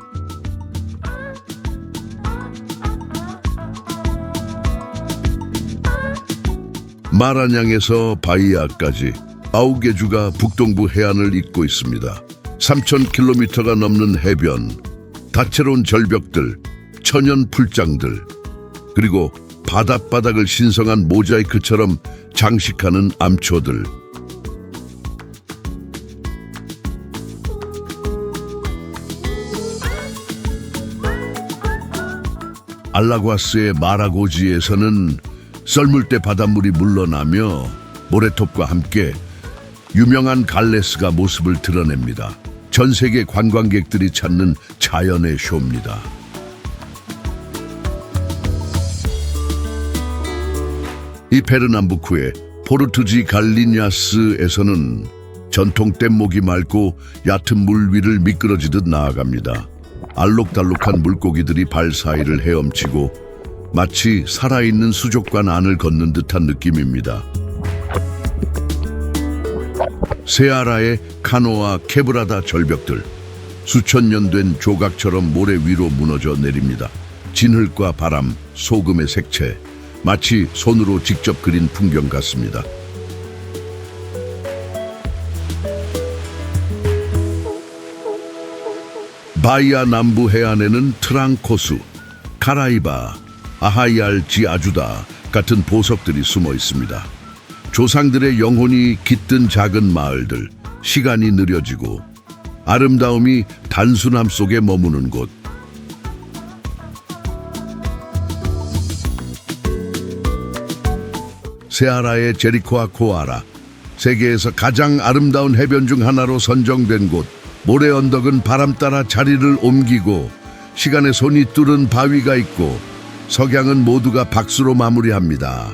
Speaker 1: 마라냥에서 바이아까지 아우게주가 북동부 해안을 잇고 있습니다. 3,000km가 넘는 해변, 다채로운 절벽들, 천연 풀장들, 그리고 바닷바닥을 신성한 모자이크처럼 장식하는 암초들. 알라과스의 마라고지에서는 썰물 때 바닷물이 물러나며 모래톱과 함께 유명한 갈레스가 모습을 드러냅니다. 전 세계 관광객들이 찾는 자연의 쇼입니다. 이 페르남부쿠의 포르투지 갈리냐스에서는 전통 뗏목이 맑고 얕은 물 위를 미끄러지듯 나아갑니다. 알록달록한 물고기들이 발 사이를 헤엄치고 마치 살아있는 수족관 안을 걷는 듯한 느낌입니다. 세아라의 카노와 케브라다 절벽들, 수천 년 된 조각처럼 모래 위로 무너져 내립니다. 진흙과 바람, 소금의 색채, 마치 손으로 직접 그린 풍경 같습니다. 바이아 남부 해안에는 트랑코스, 카라이바, 아하이알 지아주다 같은 보석들이 숨어 있습니다. 조상들의 영혼이 깃든 작은 마을들, 시간이 느려지고 아름다움이 단순함 속에 머무는 곳. 세아라의 제리코아 코아라, 세계에서 가장 아름다운 해변 중 하나로 선정된 곳. 모래 언덕은 바람 따라 자리를 옮기고 시간의 손이 뚫은 바위가 있고 석양은 모두가 박수로 마무리합니다.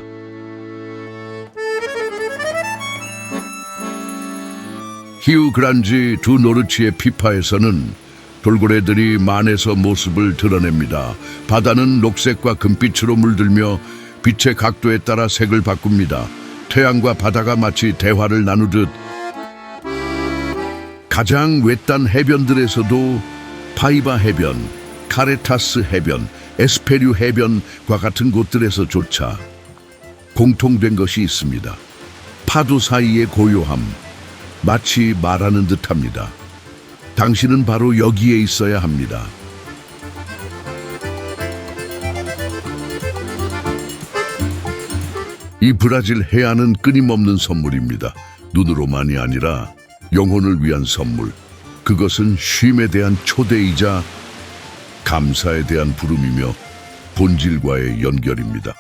Speaker 1: 히우 그란지 두 노르치의 피파에서는 돌고래들이 만에서 모습을 드러냅니다. 바다는 녹색과 금빛으로 물들며 빛의 각도에 따라 색을 바꿉니다. 태양과 바다가 마치 대화를 나누듯. 가장 외딴 해변들에서도 파이바 해변, 카레타스 해변, 에스페류 해변과 같은 곳들에서조차 공통된 것이 있습니다. 파도 사이의 고요함, 마치 말하는 듯합니다. 당신은 바로 여기에 있어야 합니다. 이 브라질 해안은 끊임없는 선물입니다. 눈으로만이 아니라 영혼을 위한 선물. 그것은 쉼에 대한 초대이자 감사에 대한 부름이며 본질과의 연결입니다.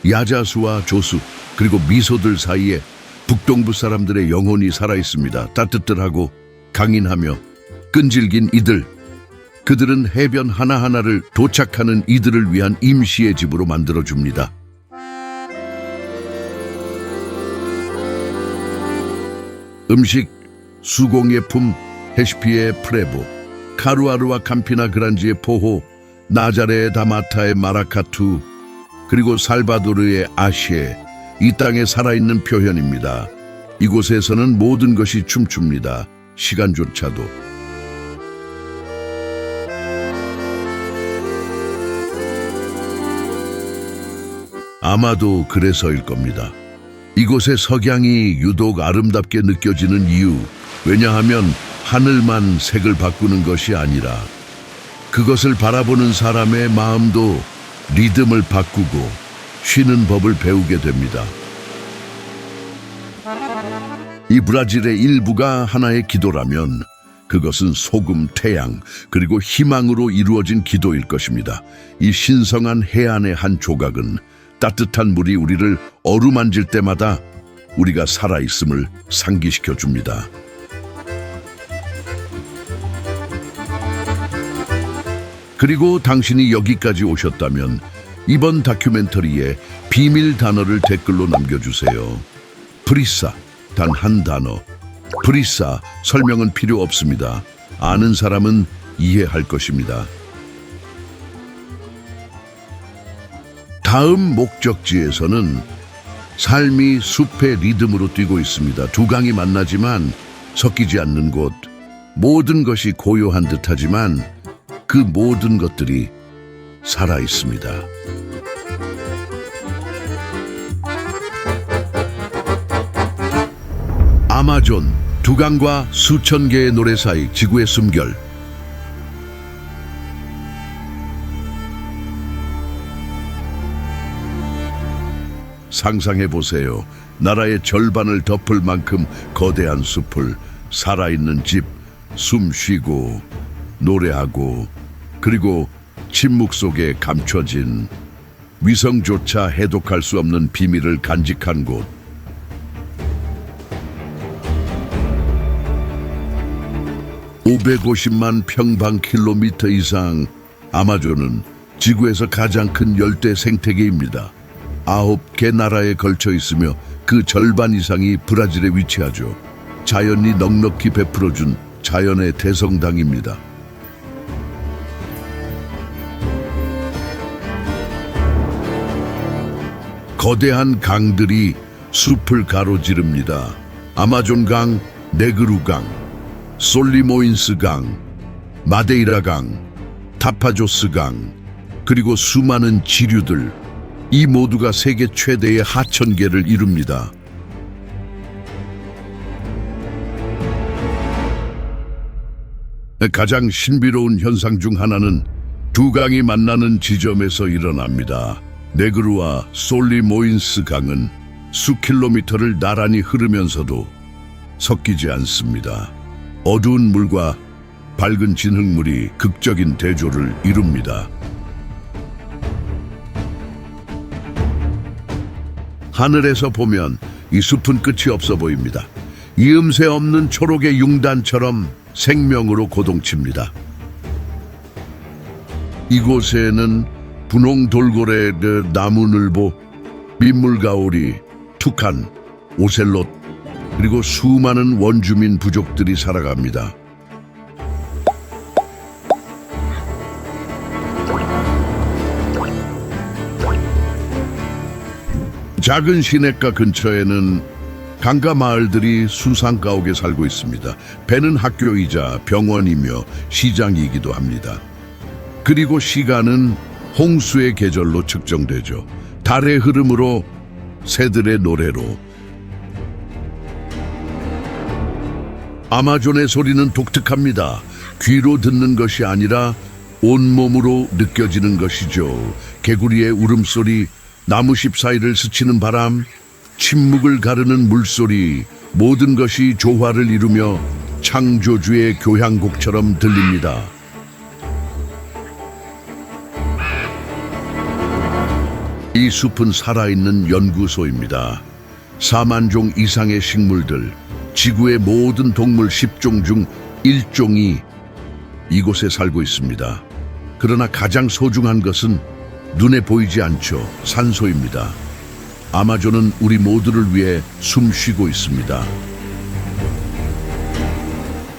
Speaker 1: 야자수와 조수 그리고 미소들 사이에 북동부 사람들의 영혼이 살아있습니다. 따뜻하고 강인하며 끈질긴 이들. 그들은 해변 하나하나를 도착하는 이들을 위한 임시의 집으로 만들어줍니다. 음식, 수공예품, 헤시피의 프레보, 카루아루와 캠피나 그란지의 포호, 나자레의 다마타의 마라카투, 그리고 살바도르의 아시에, 이 땅에 살아있는 표현입니다. 이곳에서는 모든 것이 춤춥니다. 시간조차도. 아마도 그래서일 겁니다. 이곳의 석양이 유독 아름답게 느껴지는 이유, 왜냐하면 하늘만 색을 바꾸는 것이 아니라 그것을 바라보는 사람의 마음도 리듬을 바꾸고 쉬는 법을 배우게 됩니다. 이 브라질의 일부가 하나의 기도라면 그것은 소금, 태양, 그리고 희망으로 이루어진 기도일 것입니다. 이 신성한 해안의 한 조각은 따뜻한 물이 우리를 어루만질 때마다 우리가 살아있음을 상기시켜 줍니다. 그리고 당신이 여기까지 오셨다면 이번 다큐멘터리에 비밀 단어를 댓글로 남겨주세요. 프리사, 단 한 단어. 프리사, 설명은 필요 없습니다. 아는 사람은 이해할 것입니다. 다음 목적지에서는 삶이 숲의 리듬으로 뛰고 있습니다. 두 강이 만나지만 섞이지 않는 곳. 모든 것이 고요한 듯하지만 그 모든 것들이 살아 있습니다. 아마존, 두 강과 수천 개의 노래 사이 지구의 숨결. 상상해 보세요. 나라의 절반을 덮을 만큼 거대한 숲을 살아있는 집, 숨 쉬고 노래하고 그리고 침묵 속에 감춰진 위성조차 해독할 수 없는 비밀을 간직한 곳. (550만 평방킬로미터) 이상 아마존은 지구에서 가장 큰 열대 생태계입니다. 9개 나라에 걸쳐 있으며 그 절반 이상이 브라질에 위치하죠. 자연이 넉넉히 베풀어준 자연의 대성당입니다. 거대한 강들이 숲을 가로지릅니다. 아마존강, 네그루강, 솔리모인스강, 마데이라강, 타파조스강, 그리고 수많은 지류들, 이 모두가 세계 최대의 하천계를 이룹니다. 가장 신비로운 현상 중 하나는 두 강이 만나는 지점에서 일어납니다. 네그루와 솔리모인스 강은 수 킬로미터를 나란히 흐르면서도 섞이지 않습니다. 어두운 물과 밝은 진흙물이 극적인 대조를 이룹니다. 하늘에서 보면 이 숲은 끝이 없어 보입니다. 이음새 없는 초록의 융단처럼 생명으로 고동칩니다. 이곳에는 분홍 돌고래, 나무늘보, 민물가오리, 투칸, 오셀롯, 그리고 수많은 원주민 부족들이 살아갑니다. 작은 시냇가 근처에는 강가 마을들이 수상가옥에 살고 있습니다. 배는 학교이자 병원이며 시장이기도 합니다. 그리고 시간은 홍수의 계절로 측정되죠. 달의 흐름으로, 새들의 노래로. 아마존의 소리는 독특합니다. 귀로 듣는 것이 아니라 온몸으로 느껴지는 것이죠. 개구리의 울음소리, 나무십 사이를 스치는 바람, 침묵을 가르는 물소리, 모든 것이 조화를 이루며 창조주의 교향곡처럼 들립니다. 이 숲은 살아있는 연구소입니다. 4만 종 이상의 식물들, 지구의 모든 동물 10종 중 1종이 이곳에 살고 있습니다. 그러나 가장 소중한 것은 눈에 보이지 않죠. 산소입니다. 아마존은 우리 모두를 위해 숨 쉬고 있습니다.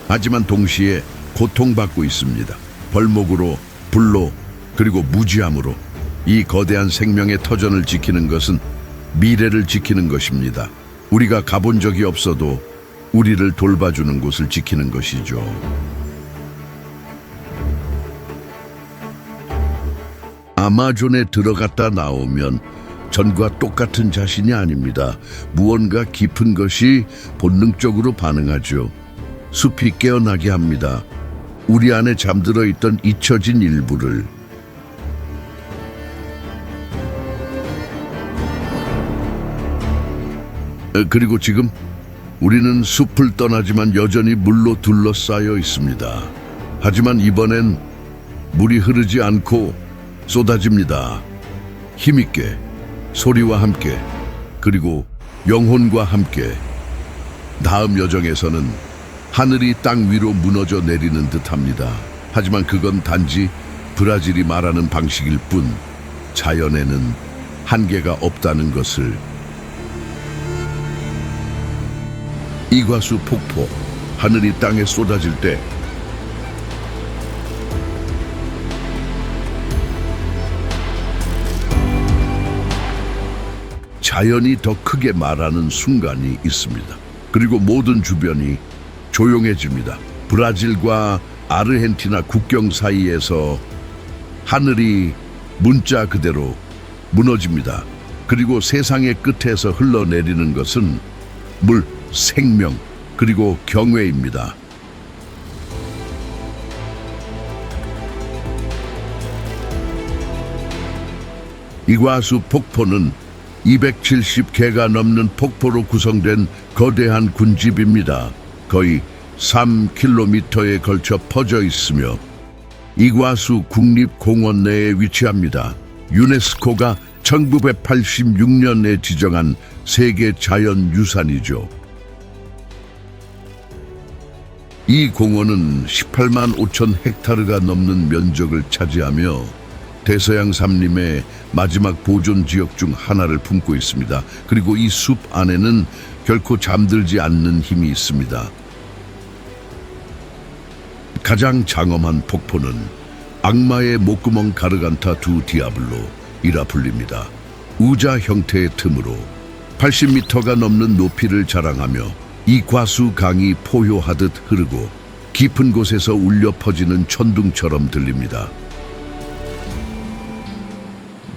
Speaker 1: 하지만 동시에 고통받고 있습니다. 벌목으로, 불로, 그리고 무지함으로. 이 거대한 생명의 터전을 지키는 것은 미래를 지키는 것입니다. 우리가 가본 적이 없어도 우리를 돌봐주는 곳을 지키는 것이죠. 아마존에 들어갔다 나오면 전과 똑같은 자신이 아닙니다. 무언가 깊은 것이 본능적으로 반응하죠. 숲이 깨어나게 합니다. 우리 안에 잠들어 있던 잊혀진 일부를. 그리고 지금 우리는 숲을 떠나지만 여전히 물로 둘러싸여 있습니다. 하지만 이번엔 물이 흐르지 않고 쏟아집니다. 힘있게, 소리와 함께, 그리고 영혼과 함께. 다음 여정에서는 하늘이 땅 위로 무너져 내리는 듯합니다. 하지만 그건 단지 브라질이 말하는 방식일 뿐, 자연에는 한계가 없다는 것을. 이과수 폭포, 하늘이 땅에 쏟아질 때 자연이 더 크게 말하는 순간이 있습니다. 그리고 모든 주변이 조용해집니다. 브라질과 아르헨티나 국경 사이에서 하늘이 문자 그대로 무너집니다. 그리고 세상의 끝에서 흘러내리는 것은 물, 생명, 그리고 경외입니다. 이과수 폭포는 270개가 넘는 폭포로 구성된 거대한 군집입니다. 거의 3km에 걸쳐 퍼져 있으며 이과수 국립공원 내에 위치합니다. 유네스코가 1986년에 지정한 세계 자연유산이죠. 이 공원은 18만 5천 헥타르가 넘는 면적을 차지하며 대서양 삼림의 마지막 보존 지역 중 하나를 품고 있습니다. 그리고 이 숲 안에는 결코 잠들지 않는 힘이 있습니다. 가장 장엄한 폭포는 악마의 목구멍 가르간타 두 디아블로이라 불립니다. 우자 형태의 틈으로 80m가 넘는 높이를 자랑하며 이과수 강이 포효하듯 흐르고 깊은 곳에서 울려 퍼지는 천둥처럼 들립니다.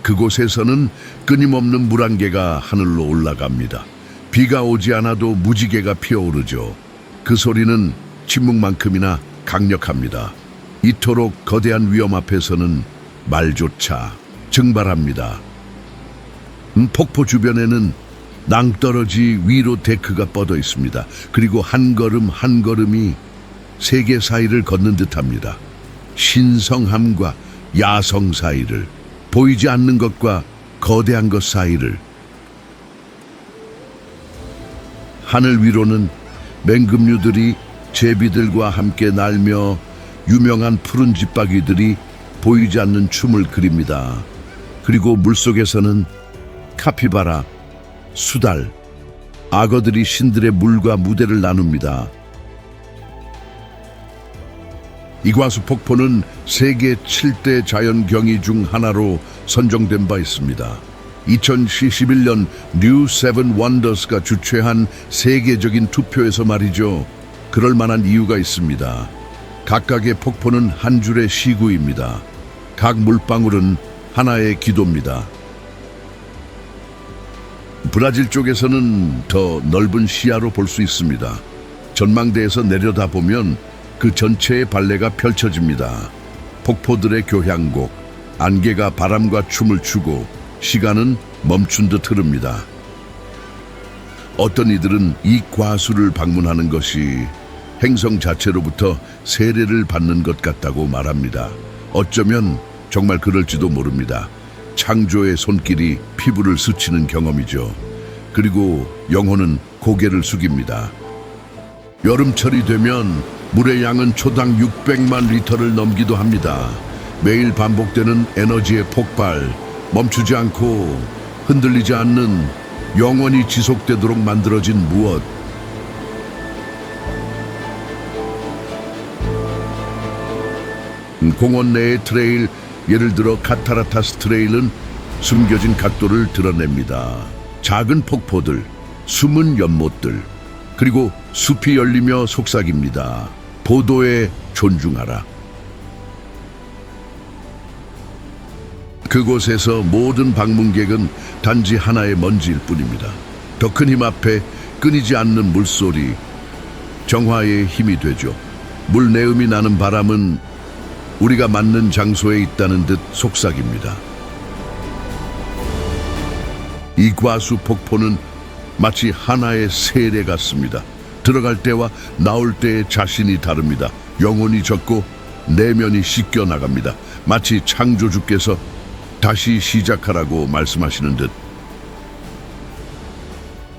Speaker 1: 그곳에서는 끊임없는 물안개가 하늘로 올라갑니다. 비가 오지 않아도 무지개가 피어오르죠. 그 소리는 침묵만큼이나 강력합니다. 이토록 거대한 위험 앞에서는 말조차 증발합니다. 폭포 주변에는 낭떠러지 위로 데크가 뻗어 있습니다. 그리고 한 걸음 한 걸음이 세계 사이를 걷는 듯합니다. 신성함과 야성 사이를, 보이지 않는 것과 거대한 것 사이를. 하늘 위로는 맹금류들이 제비들과 함께 날며 유명한 푸른 집박이들이 보이지 않는 춤을 그립니다. 그리고 물속에서는 카피바라, 수달, 악어들이 신들의 물과 무대를 나눕니다. 이과수 폭포는 세계 7대 자연경이 중 하나로 선정된 바 있습니다. 2011년 뉴 세븐 원더스가 주최한 세계적인 투표에서 말이죠. 그럴 만한 이유가 있습니다. 각각의 폭포는 한 줄의 시구입니다. 각 물방울은 하나의 기도입니다. 브라질 쪽에서는 더 넓은 시야로 볼 수 있습니다. 전망대에서 내려다보면 그 전체의 발레가 펼쳐집니다. 폭포들의 교향곡, 안개가 바람과 춤을 추고 시간은 멈춘 듯 흐릅니다. 어떤 이들은 이 과수를 방문하는 것이 행성 자체로부터 세례를 받는 것 같다고 말합니다. 어쩌면 정말 그럴지도 모릅니다. 창조의 손길이 피부를 스치는 경험이죠. 그리고 영혼은 고개를 숙입니다. 여름철이 되면 물의 양은 초당 600만 리터를 넘기도 합니다. 매일 반복되는 에너지의 폭발, 멈추지 않고 흔들리지 않는, 영원히 지속되도록 만들어진 무엇. 공원 내의 트레일, 예를 들어 카타라타스 트레일은 숨겨진 각도를 드러냅니다. 작은 폭포들, 숨은 연못들, 그리고 숲이 열리며 속삭입니다. 보도에 존중하라. 그곳에서 모든 방문객은 단지 하나의 먼지일 뿐입니다. 더 큰 힘 앞에 끊이지 않는 물소리, 정화의 힘이 되죠. 물 내음이 나는 바람은 우리가 맞는 장소에 있다는 듯 속삭입니다. 이과수 폭포는 마치 하나의 세례 같습니다. 들어갈 때와 나올 때의 자신이 다릅니다. 영혼이 젖고 내면이 씻겨 나갑니다. 마치 창조주께서 다시 시작하라고 말씀하시는 듯.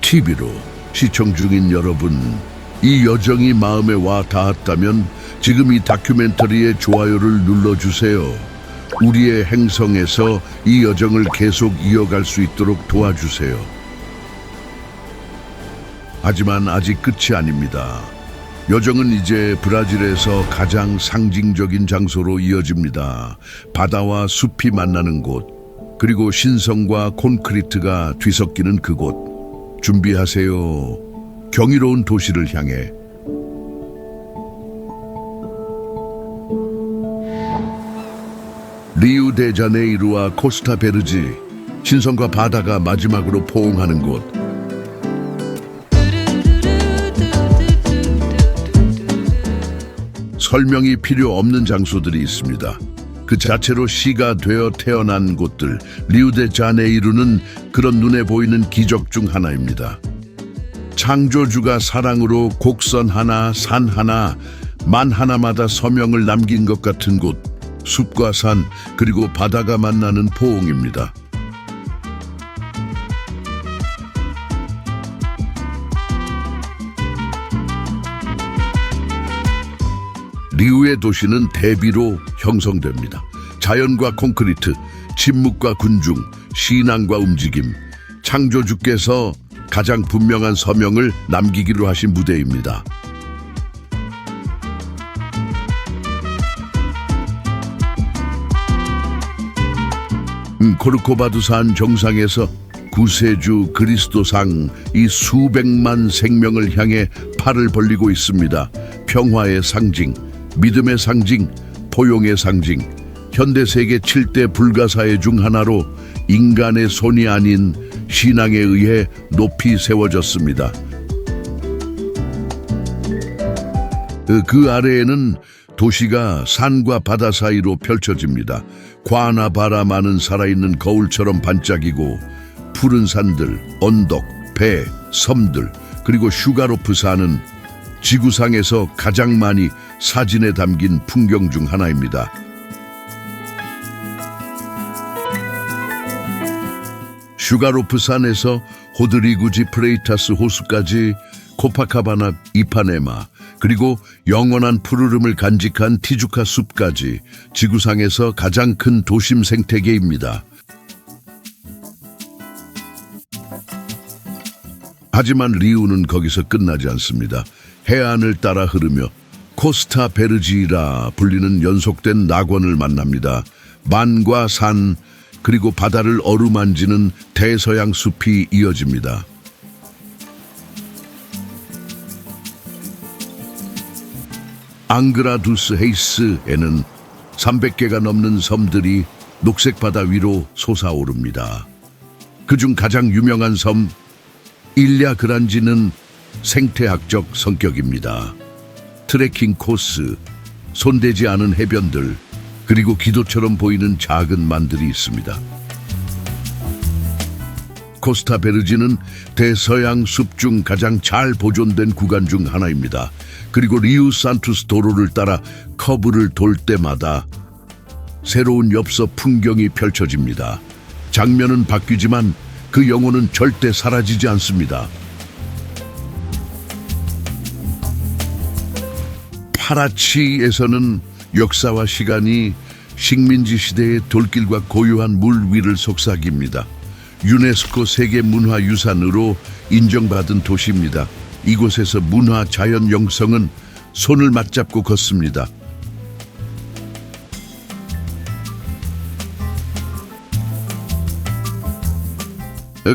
Speaker 1: TV로 시청 중인 여러분, 이 여정이 마음에 와 닿았다면 지금 이 다큐멘터리의 좋아요를 눌러주세요. 우리의 행성에서 이 여정을 계속 이어갈 수 있도록 도와주세요. 하지만 아직 끝이 아닙니다. 여정은 이제 브라질에서 가장 상징적인 장소로 이어집니다. 바다와 숲이 만나는 곳, 그리고 신성과 콘크리트가 뒤섞이는 그곳. 준비하세요. 경이로운 도시를 향해. 리우데자네이루와 코스타베르지, 신성과 바다가 마지막으로 포옹하는 곳. 설명이 필요 없는 장소들이 있습니다. 그 자체로 시가 되어 태어난 곳들, 리우데자네이루는 그런 눈에 보이는 기적 중 하나입니다. 창조주가 사랑으로 곡선 하나, 산 하나, 만 하나마다 서명을 남긴 것 같은 곳, 숲과 산, 그리고 바다가 만나는 포옹입니다. 리우의 도시는 대비로 형성됩니다. 자연과 콘크리트, 침묵과 군중, 신앙과 움직임, 창조주께서 가장 분명한 서명을 남기기로 하신 무대입니다. 코르코바두산 정상에서 구세주 그리스도상 이 수백만 생명을 향해 팔을 벌리고 있습니다. 평화의 상징, 믿음의 상징, 포용의 상징, 현대세계 7대 불가사의 중 하나로 인간의 손이 아닌 신앙에 의해 높이 세워졌습니다. 그 아래에는 도시가 산과 바다 사이로 펼쳐집니다. 과나 바라 많은 살아있는 거울처럼 반짝이고 푸른 산들, 언덕, 배, 섬들, 그리고 슈가로프 산은 지구상에서 가장 많이 사진에 담긴 풍경 중 하나입니다. 슈가로프 산에서 호드리구지 프레이타스 호수까지 코파카바나 이파네마, 그리고 영원한 푸르름을 간직한 티주카 숲까지 지구상에서 가장 큰 도심 생태계입니다. 하지만 리우는 거기서 끝나지 않습니다. 해안을 따라 흐르며 코스타 베르지라 불리는 연속된 낙원을 만납니다. 만과 산, 그리고 바다를 어루만지는 대서양 숲이 이어집니다. 앙그라두스 헤이스에는 300개가 넘는 섬들이 녹색 바다 위로 솟아오릅니다. 그중 가장 유명한 섬 일랴 그란지는 생태학적 성격입니다. 트레킹 코스, 손대지 않은 해변들, 그리고 기도처럼 보이는 작은 만들이 있습니다. 코스타 베르지는 대서양 숲 중 가장 잘 보존된 구간 중 하나입니다. 그리고 리우 산투스 도로를 따라 커브를 돌 때마다 새로운 엽서 풍경이 펼쳐집니다. 장면은 바뀌지만 그 영혼은 절대 사라지지 않습니다. 파라치에서는 역사와 시간이 식민지 시대의 돌길과 고요한 물 위를 속삭입니다. 유네스코 세계문화유산으로 인정받은 도시입니다. 이곳에서 문화 자연 영성은 손을 맞잡고 걷습니다.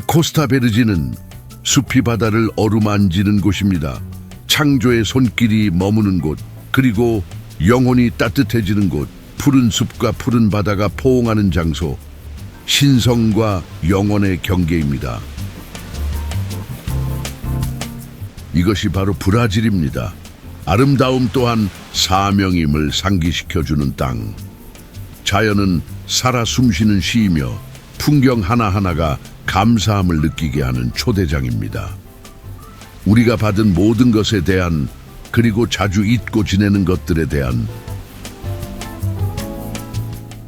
Speaker 1: 코스타베르지는 숲이 바다를 어루만지는 곳입니다. 창조의 손길이 머무는 곳, 그리고 영혼이 따뜻해지는 곳, 푸른 숲과 푸른 바다가 포옹하는 장소, 신성과 영혼의 경계입니다. 이것이 바로 브라질입니다. 아름다움 또한 사명임을 상기시켜주는 땅. 자연은 살아 숨쉬는 시이며 풍경 하나하나가 감사함을 느끼게 하는 초대장입니다. 우리가 받은 모든 것에 대한, 그리고 자주 잊고 지내는 것들에 대한.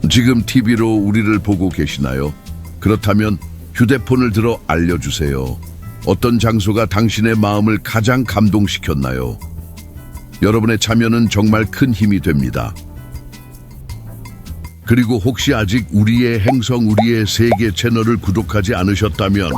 Speaker 1: 지금 TV로 우리를 보고 계시나요? 그렇다면 휴대폰을 들어 알려주세요. 어떤 장소가 당신의 마음을 가장 감동시켰나요? 여러분의 참여는 정말 큰 힘이 됩니다. 그리고 혹시 아직 우리의 행성 우리의 세계 채널을 구독하지 않으셨다면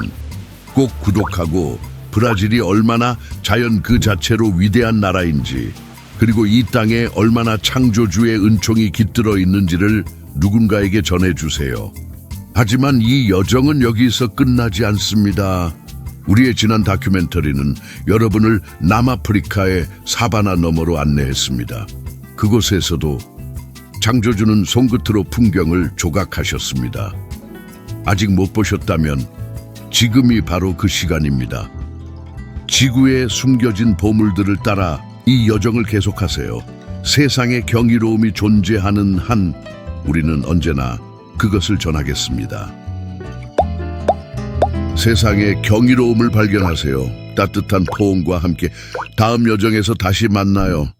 Speaker 1: 꼭 구독하고 브라질이 얼마나 자연 그 자체로 위대한 나라인지, 그리고 이 땅에 얼마나 창조주의 은총이 깃들어 있는지를 누군가에게 전해주세요. 하지만 이 여정은 여기서 끝나지 않습니다. 우리의 지난 다큐멘터리는 여러분을 남아프리카의 사바나 너머로 안내했습니다. 그곳에서도 창조주는 손끝으로 풍경을 조각하셨습니다. 아직 못 보셨다면 지금이 바로 그 시간입니다. 지구에 숨겨진 보물들을 따라 이 여정을 계속하세요. 세상에 경이로움이 존재하는 한 우리는 언제나 그것을 전하겠습니다. 세상에 경이로움을 발견하세요. 따뜻한 포옹과 함께 다음 여정에서 다시 만나요.